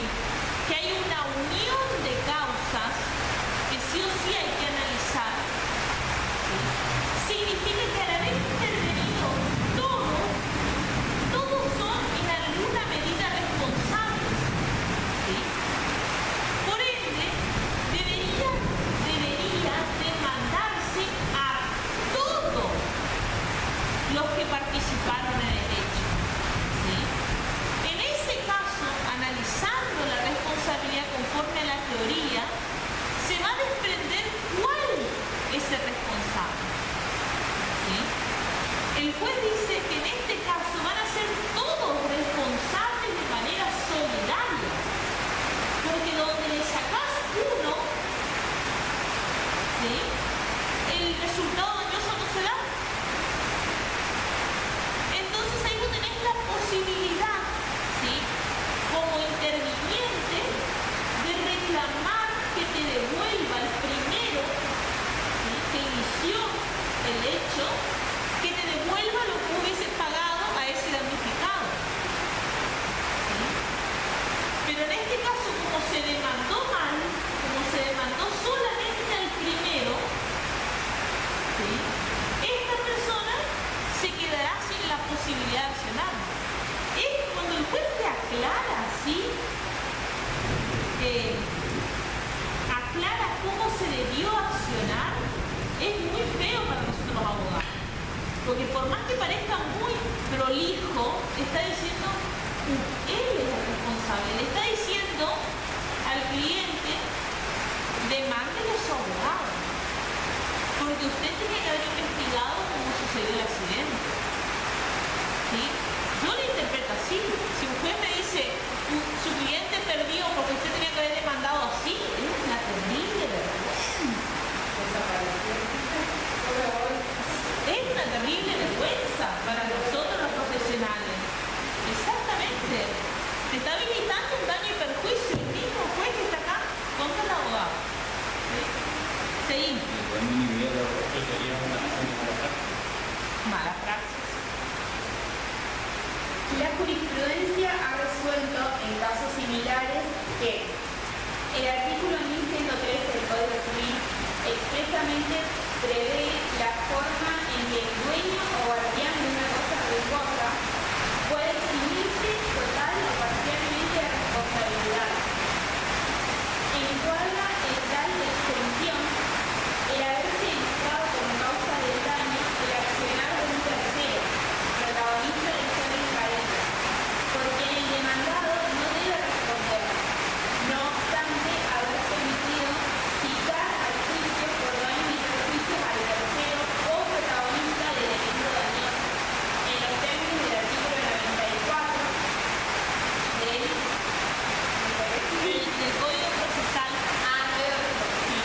que hay una unión de causas que sí o sí hay que analizar, ¿sí? Significa que al haber intervenido todos son en alguna medida responsables, ¿sí? Por ende, debería demandarse a todos los que participaron en el hecho, ¿sí? En ese caso, analizando la responsabilidad conforme a la teoría, se va a desprender cuál es el responsable, ¿sí? El juez dice que en este caso van a ser todos responsables de manera solidaria, porque donde le sacás uno, ¿sí?, el resultado dañoso no se da. Entonces ahí vos tenés la posibilidad, ¿sí?, como interviniente, de reclamar que te devuelva el primero, ¿sí?, que inició el hecho, que te devuelva lo que hubiese pagado a ese damnificado, ¿sí? Pero en este caso, como se demandó mal, como se demandó solamente al primero, ¿sí?, esta persona se quedará sin la posibilidad de accionar. Es cuando el juez te aclara, ¿sí?, aclara cómo se debió accionar, es muy feo para nosotros los abogados. Porque por más que parezca muy prolijo, está diciendo, él es el responsable. Le está diciendo al cliente, demándele a su abogado. Porque usted tiene que haber investigado cómo sucedió el accidente, ¿sí? Yo lo interpreto así. Si un juez me dice, su cliente perdió porque usted tenía que haber demandado así, es una terrible vergüenza. Es una terrible vergüenza para nosotros los profesionales. Exactamente. Te está habilitando un daño y perjuicio el mismo juez que está acá contra el abogado. ¿Sí? Seguimos. Sería una Mala praxis. La jurisprudencia ha resuelto en casos similares que el artículo 1113 del Código Civil expresamente prevé la forma en que el dueño o guardián de una cosa riesgosa puede eximirse total o parcialmente de responsabilidad. Encuadra en tal extensión el haberse demostrado como causa del daño el accionar de un tercero, protagonista del ser encarente, porque el demandado no debe responder, no obstante haberse omitido citar al juicio por daños y perjuicios al tercero o protagonista del evento dañoso, en los términos del artículo 94 del Código Procesal. Sí.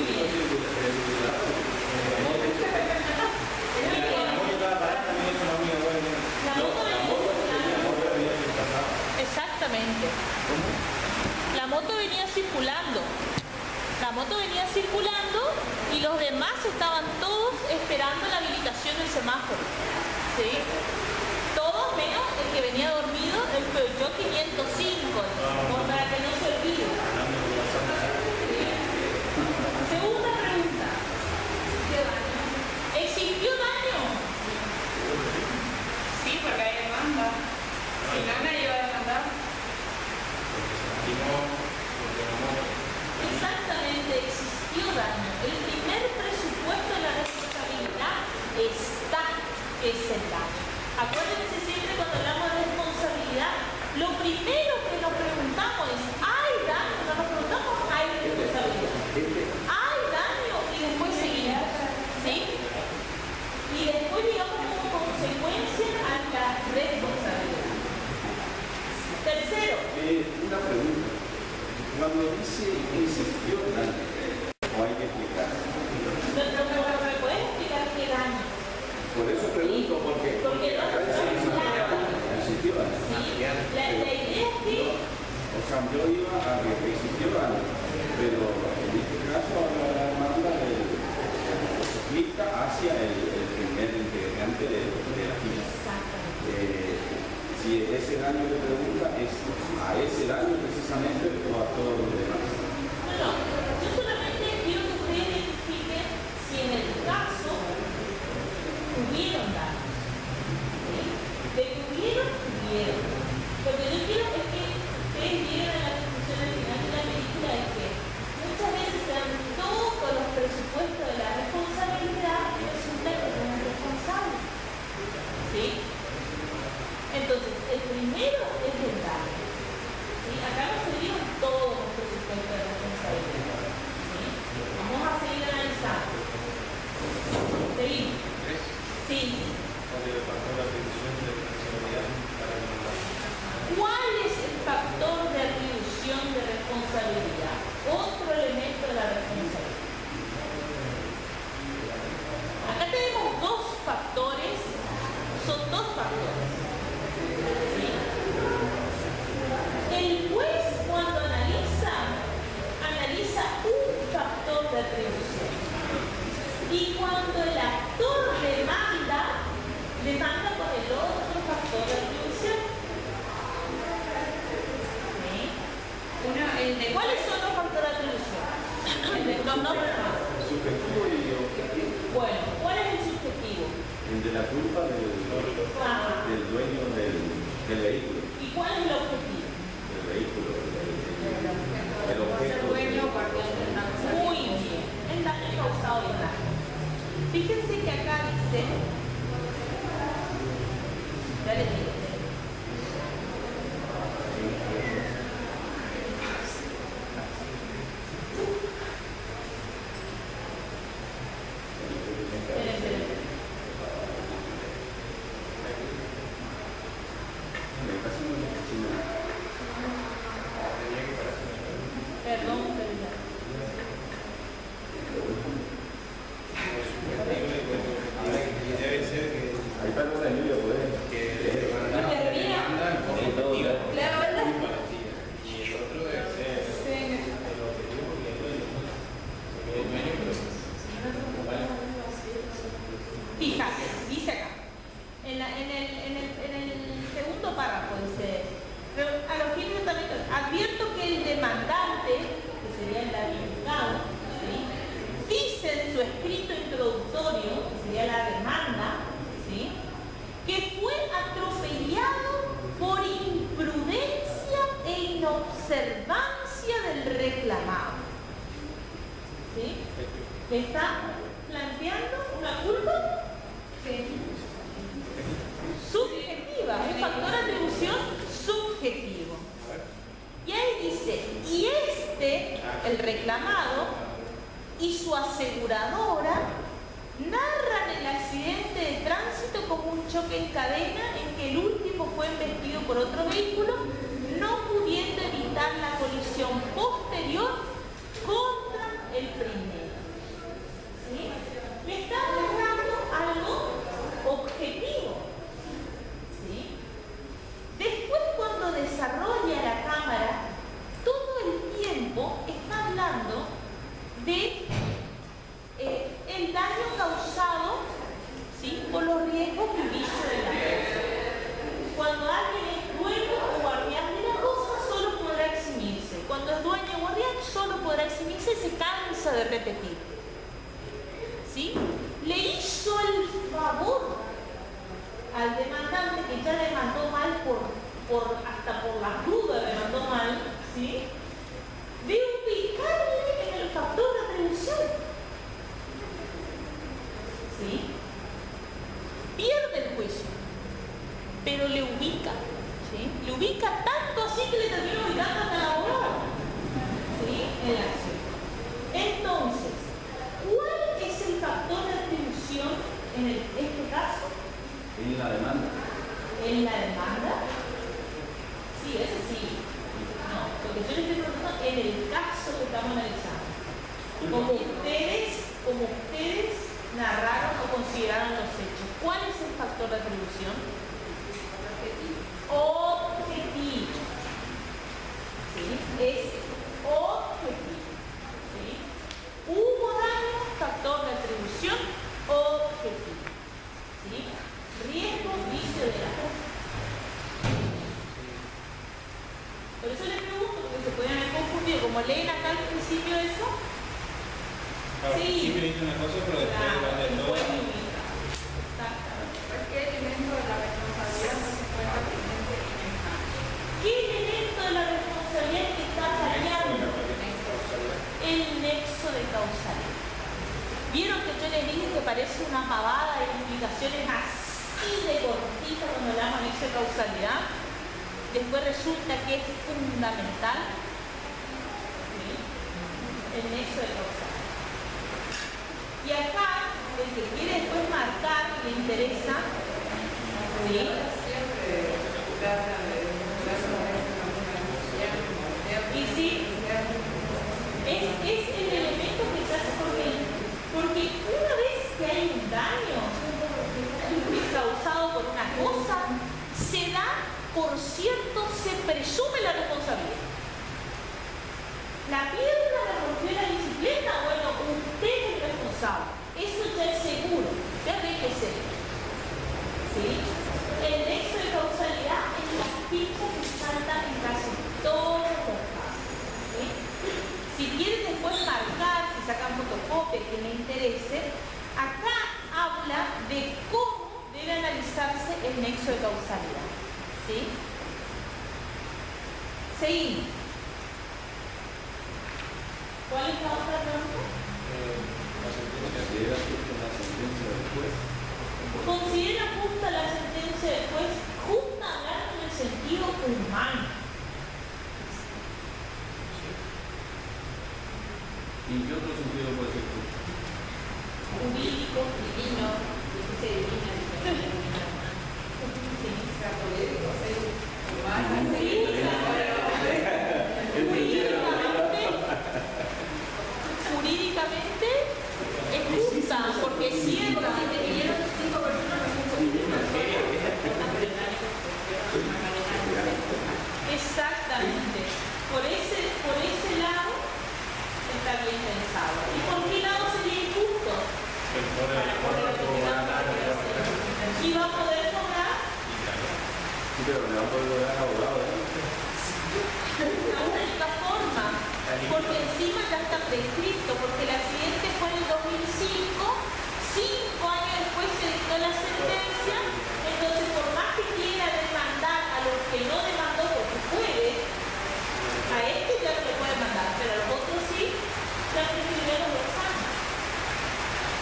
bien. Exactamente. La moto venía circulando. La moto venía circulando y los demás estaban todos esperando la habilitación del semáforo. ¿Sí? Todos menos el que venía dormido, el Peugeot 505, para que no se olvide. ¿Sí? Segunda pregunta. ¿Existió daño? Sí, porque hay demanda. Si no, nadie iba a demandar. Exactamente, existió daño. El primer presupuesto de la responsabilidad está, es el daño. Acuérdense siempre cuando hablamos de responsabilidad, lo primero que nos preguntamos es, ¿hay daño? No nos preguntamos, ¿hay responsabilidad? ¿Hay daño? Y después seguimos, ¿sí? Y después llegamos como consecuencia a la responsabilidad. Tercero. Una pregunta. Cuando dice existió daño, o hay que explicar. ¿Me puedes explicar qué daño? Por eso pregunto, porque acá dice existió daño. Sí, la idea es que... O sea, yo iba a que existió daño, pero en este caso habla de la demanda del ciclista hacia el primer integrante de la fila. Si ese daño que pregunta es a ese daño precisamente o a todos los demás. No, yo solamente quiero que ustedes identifiquen si en el caso hubieron daños. ¿Sí? De que hubieron. Lo que yo quiero es que ustedes lleguen a la conclusión al final de la película es que muchas veces se dan todos los presupuestos de la responsabilidad y resulta que no es responsable. ¿Sí? Entonces, el primero es el daño. ¿Sí? Acá no se dieron todos los presupuestos de responsabilidad. ¿Sí? Vamos a seguir analizando. Seguimos. Sí. ¿Cuál es el factor de atribución de responsabilidad? Otro elemento de la responsabilidad. Acá tenemos dos factores. Son dos factores. El juez cuando analiza un factor de atribución y cuando el actor demanda con el otro factor de atribución. ¿Sí? ¿Cuáles son los factores de atribución? Los nombres. Subjetivo y objetivo. Bueno, ¿cuál es el subjetivo? El de la culpa del dueño del vehículo. ¿Y cuál es el objetivo? El vehículo, el objeto. Muy bien, el daño causado y el daño. Fíjense que acá dice, ya les digo, fíjate, dice acá, en el segundo párrafo dice, a los fines de tratamiento, advierto que el demandante, que sería el damnificado, ¿sí?, dice en su escrito introductorio, que sería la demanda, ¿sí?, que fue atropellado por imprudencia e inobservancia del reclamado. ¿Sí? ¿Le está planteando una culpa? Subjetiva, un factor de atribución subjetivo. Y ahí dice, y el reclamado y su aseguradora narran el accidente de tránsito como un choque en cadena en que el último fue embestido por otro vehículo, no pudiendo evitar la colisión posterior contra el primero. ¿sí? Le hizo el favor al demandante, que ya demandó mal hasta por la duda demandó mal, ¿sí? De ubicarle en el factor de atribución. ¿Sí? Pierde el juicio, pero le ubica, ¿sí? Le ubica tanto así que le termina ubicando hasta la abogada, ¿sí? En la acción. Entonces, ¿cuál es el factor de atribución en este caso? En la demanda. ¿En la demanda? Sí, ese sí. No, lo que yo le estoy preguntando en el caso que estamos analizando. Como ustedes narraron o consideraron los hechos, ¿cuál es el factor de atribución? Objetivo. ¿Sí? Es objetivo. ¿Sí? Hubo daño, factor de atribución, objetivo. ¿Sí? Riesgo, vicio de la cosa. Por eso les pregunto, porque se pueden haber confundido, como leen acá al principio eso. Claro, Sí, me dice una cosa, pero después va de todo. Exactamente. ¿Qué elemento de la responsabilidad no se encuentra presente en el cambio? ¿Qué elemento de la responsabilidad que está fallando? El nexo de causalidad. ¿Vieron que yo les dije que parece una pavada de explicaciones así de cortitas cuando hablamos de nexo de causalidad? Después resulta que es fundamental, ¿sí? El nexo de causalidad. Y acá, el que quiere después marcar, le interesa, ¿sí? Y sí, es el elemento que se hace porque una vez que hay un daño causado por una cosa, se da, por cierto, se presume la responsabilidad. La pierna la rompió la bicicleta, bueno, usted es el responsable. Eso ya es seguro, ya ve que es seguro. ¿Sí? El nexo de causalidad es la ficha que salta en casi todos los casos. ¿Sí? Si quieren después marcar, si sacan fotocopia que me interese, acá habla de cómo debe analizarse el nexo de causalidad. ¿Sí? Seguimos. ¿Cuál es la otra pregunta? ¿Considera justa la sentencia del juez? ¿Considera justa la sentencia del juez? Justa hablando en el sentido humano. ¿Y en qué otro sentido puede ser justa? Jurídico, divino, jurídicamente es justa, porque siempre si te pidieron 5 personas exactamente. Por ese lado está bien pensado. ¿Y por qué lado sería injusto? Y va a poder cobrar. Sí, pero le va a poder lograr abogado, La única forma, porque encima ya está prescrito, porque el accidente fue en el 2005, 5 años después se dictó la sentencia, entonces por más que quiera demandar a los que no demandó porque puede, a este ya no le puede mandar, pero a los otros sí, ya prescribieron los años.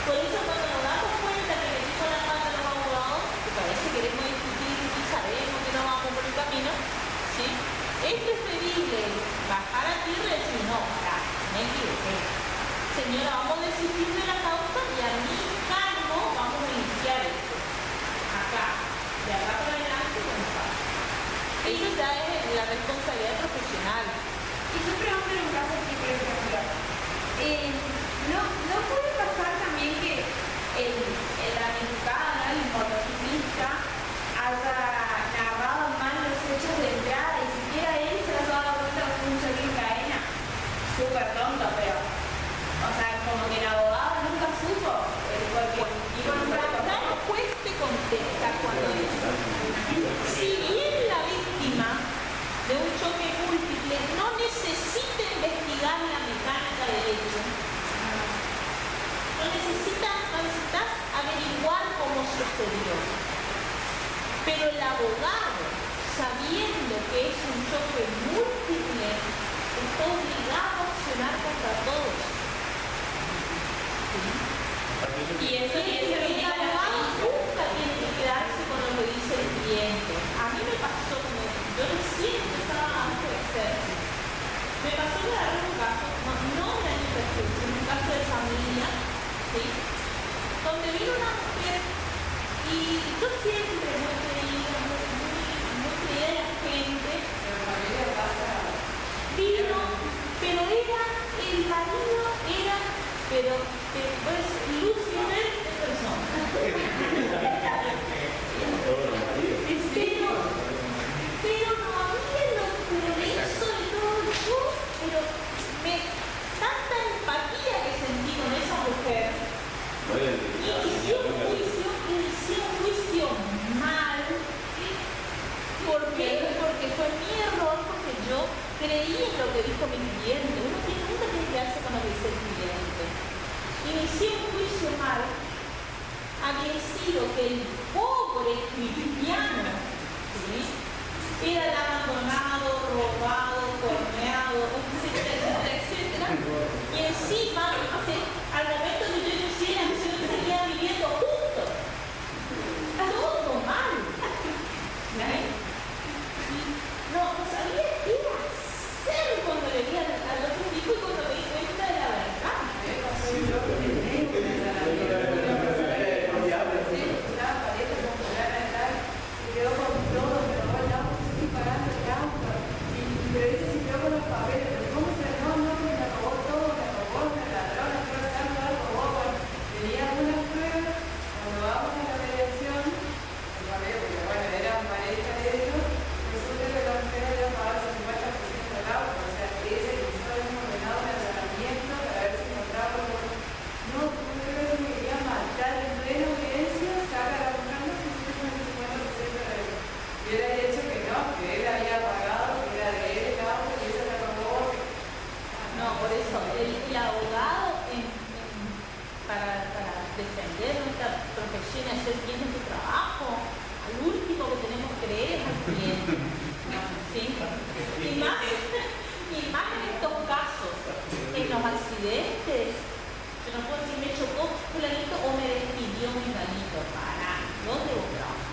Por eso cuando nos damos cuenta que le dijo la parte de los abogados, que parece que queremos discutir y sabemos que no vamos por el camino, ¿sí? Es preferible bajar a tierra y decir, no, me equivoqué. Señora, vamos a desistir de la causa y a mi cargo vamos a iniciar esto. Acá, de acá para adelante, no pasa. Eso ya es la responsabilidad profesional. Y yo pregunto en un caso así, por ejemplo, ¿no puede pasar también que el ramificado, el motociclista, haya narrado mal los hechos de entrada y siquiera él se ha dado cuenta de un choque en cadena? Súper tonto, pero, o sea, como que el abogado nunca sucedió. Pero el abogado, sabiendo que es un choque múltiple, está obligado a accionar contra todos. ¿Sí? Y el abogado nunca tiene que quedarse con lo que dice el cliente. A mí me pasó, como yo recién empezaba a crecer, me pasó de agarrar un caso, no de año perfil, sino un caso de familia, ¿sí? Donde vino una mujer y yo siempre muy creída en la gente, vino, pero era, el marido era, pero pues Lucifer de persona. Pero no había lo que hizo y todo el show, pero tanta empatía que sentí con esa mujer. Inició un juicio mal. ¿Por qué? Porque fue mi error, porque yo creí en lo que dijo mi cliente. Uno nunca tiene que quedarse con lo que dice el cliente. Inicié un juicio mal. Había sido que el pobre cristiano, ¿sí?, era el abandonado, robado, corneado, etcétera. Y encima, al momento que yo inicié la acción, seguían viviendo juntos. Todo mal. No sabía qué hacer cuando le di al otro tipo y cuando me di cuenta de la verdad. Quedó con todo, pero bueno, estoy pagando el auto. Pero dice, si quedó con los papeles, pero ¿cómo se no? Me robó todo, me robó, me ladró, me fue sacando algo, bueno. Tenía algunas pruebas, cuando vamos a la mediación, el papel, porque bueno, eran pareja de ellos, resulta que la mujer había pagado el 50% del auto, o sea, que ese que solo habían ordenado un allanamiento para ver si encontraba algo. No, como que me quería matar en plena audiencia, saca la mujer, no sé si es un 50%. Y él había dicho que no, que él había pagado, que era de él el auto y ella le robó. No, por eso, el abogado para defender nuestra profesión y hacer bien nuestro trabajo, al último que tenemos que creer es al cliente. ¿Sí? Y más en estos casos, en los accidentes, yo no puedo decir me chocó fulanito o me despidió mi manito. Para, ¿dónde vos trabajas?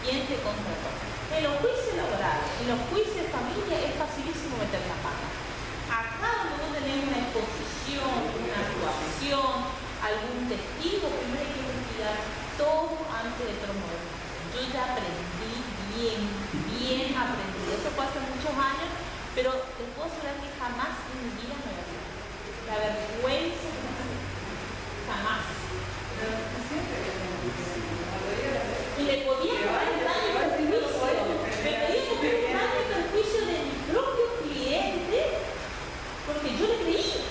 ¿Quién te contrató? En los juicios laborales, en los juicios de familia es facilísimo meter la pata. Acá donde no tenemos una exposición, una actuación, algún testigo, primero hay que investigar todo antes de promover. Yo ya aprendí bien aprendí. Eso fue hace muchos años, pero les puedo asegurar que jamás en mi vida me voy a hacer. La vergüenza que me hace. Jamás. Y le podía cobrar el daño al juicio. Me podía cobrar el daño al juicio de mi propio cliente porque yo le creí.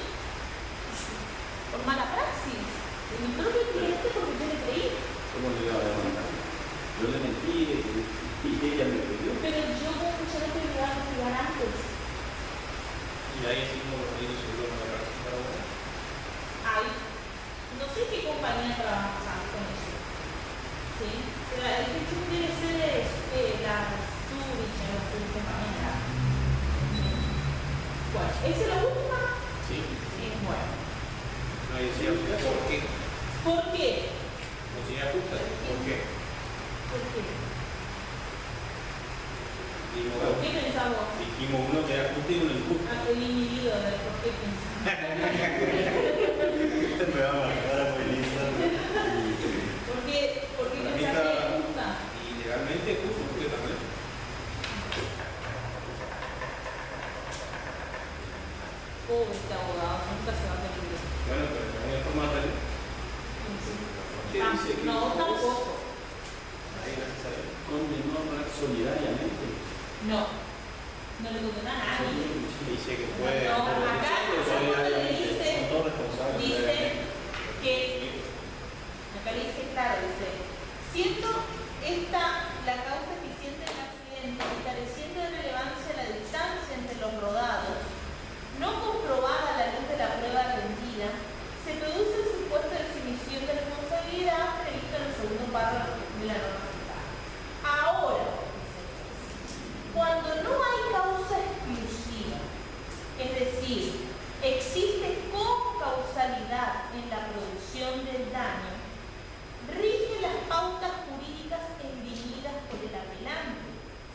Por mala praxis. De mi propio cliente porque yo le creí. ¿Cómo le iba a demandar? Yo le mentí y ella me creyó. Pero yo muchas veces me iba a investigar antes. Y ahí hicimos los pedidos seguros con la práctica para vos. Ay, no sé qué compañía trabaja con eso. ¿Sí? Pero el que tú quieres ser es la Zurich, la compañía. Bueno, ¿esa es la última? Sí. Bueno. No decía, ¿por qué? ¿Por qué? No sería justa. ¿Por qué? ¿Por qué? ¿Por qué pensamos? Dijimos uno que era justo y uno injusto. El inhibido de por qué pensamos. Me va a marcar muy lindo. ¿Por qué pensaste que es justa? Y legalmente es justo, porque también. Pobre este abogado, nunca se va a tener eso. Bueno, pero también es forma de No, tampoco. Condenó solidariamente. No le condena a nadie. Dice que puede. No, acá solidariamente. Son todos responsables. dice que, acá le dice claro, dice, siendo esta la causa eficiente del accidente y careciendo de relevancia la distancia entre los rodados, no comprobada a la luz de la prueba rendida, se produce el supuesto de exhibición de responsabilidad previsto en el segundo párrafo del daño rige las pautas jurídicas esgrimidas por el apelante,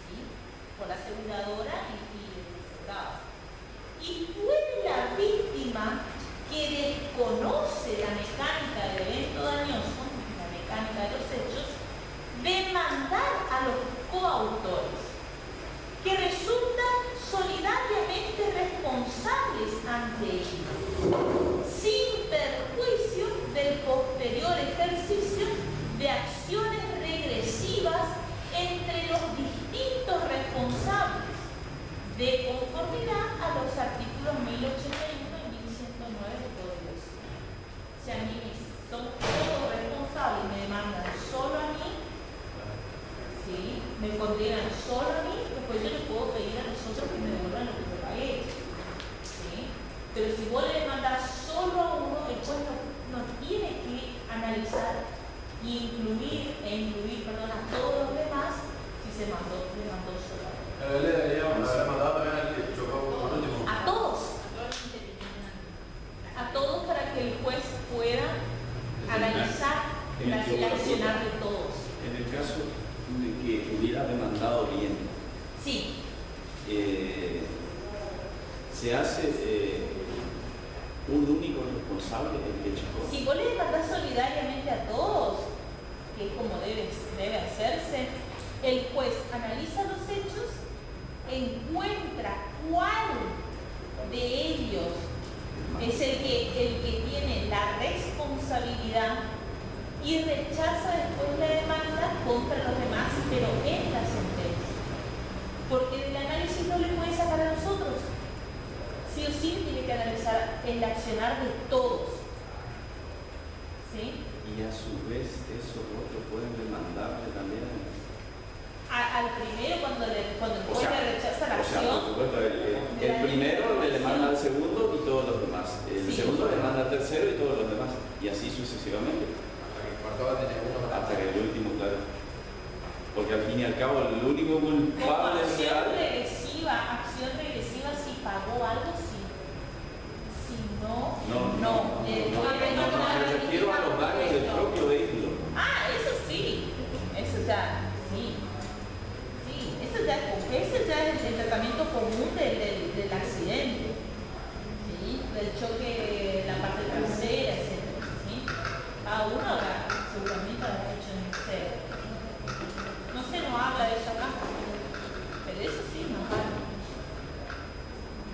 ¿sí? Por la aseguradora y el asegurado. Y puede la víctima que desconoce la mecánica del evento dañoso, la mecánica de los hechos, demandar a los coautores, que resultan solidariamente responsables ante ellos, sin perjuicio del posterior ejercicio de acciones regresivas entre los distintos responsables, de conformidad a los artículos 1081 y 1109 del Código Civil. Si a mí son todos responsables y me demandan solo a mí, ¿sí? Me condenan solo a mí, después yo le puedo pedir a nosotros que me devuelvan lo que yo pagué, ¿sí? Pero si vos le demandás solo a uno, el juez no tiene que analizar y incluir a todos los demás si se le mandó solo a uno. A todos para que el juez pueda analizar el accionar de todos. En el caso de que hubiera demandado bien, sí, se hace un único responsable del hecho. Si vos le demandás solidariamente a todos, que es como debe hacerse, el juez analiza los hechos, encuentra cuál de ellos es el que tiene la responsabilidad y rechaza después la demanda contra los demás, pero en la sentencia. Porque del análisis no le puede sacar a nosotros. Sí o sí tiene que analizar el accionar de todos. ¿Sí? Y a su vez esos otros pueden demandarle también. Al primero cuando el juez le rechaza la acción. Por supuesto, el primero le demanda al segundo y todos los demás. El segundo le demanda al tercero y todos los demás. Y así sucesivamente. Hasta que el último, claro. Porque al fin y al cabo el único culpable acción regresiva si pagó algo, sí. Si no, no. Me refiero a los daños del propio vehículo. Ah, eso sí. Eso ya, sí. Ese ya es el tratamiento común del accidente, ¿sí? Del choque, la parte trasera, etc. ¿Sí? Cada uno seguramente habrá hecho en cero. No se nos habla de eso acá, pero eso sí nos habla.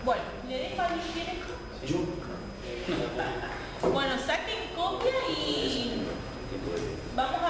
Bueno, ¿le dejo a alguien esto? Yo. Bueno, saquen copia y vamos a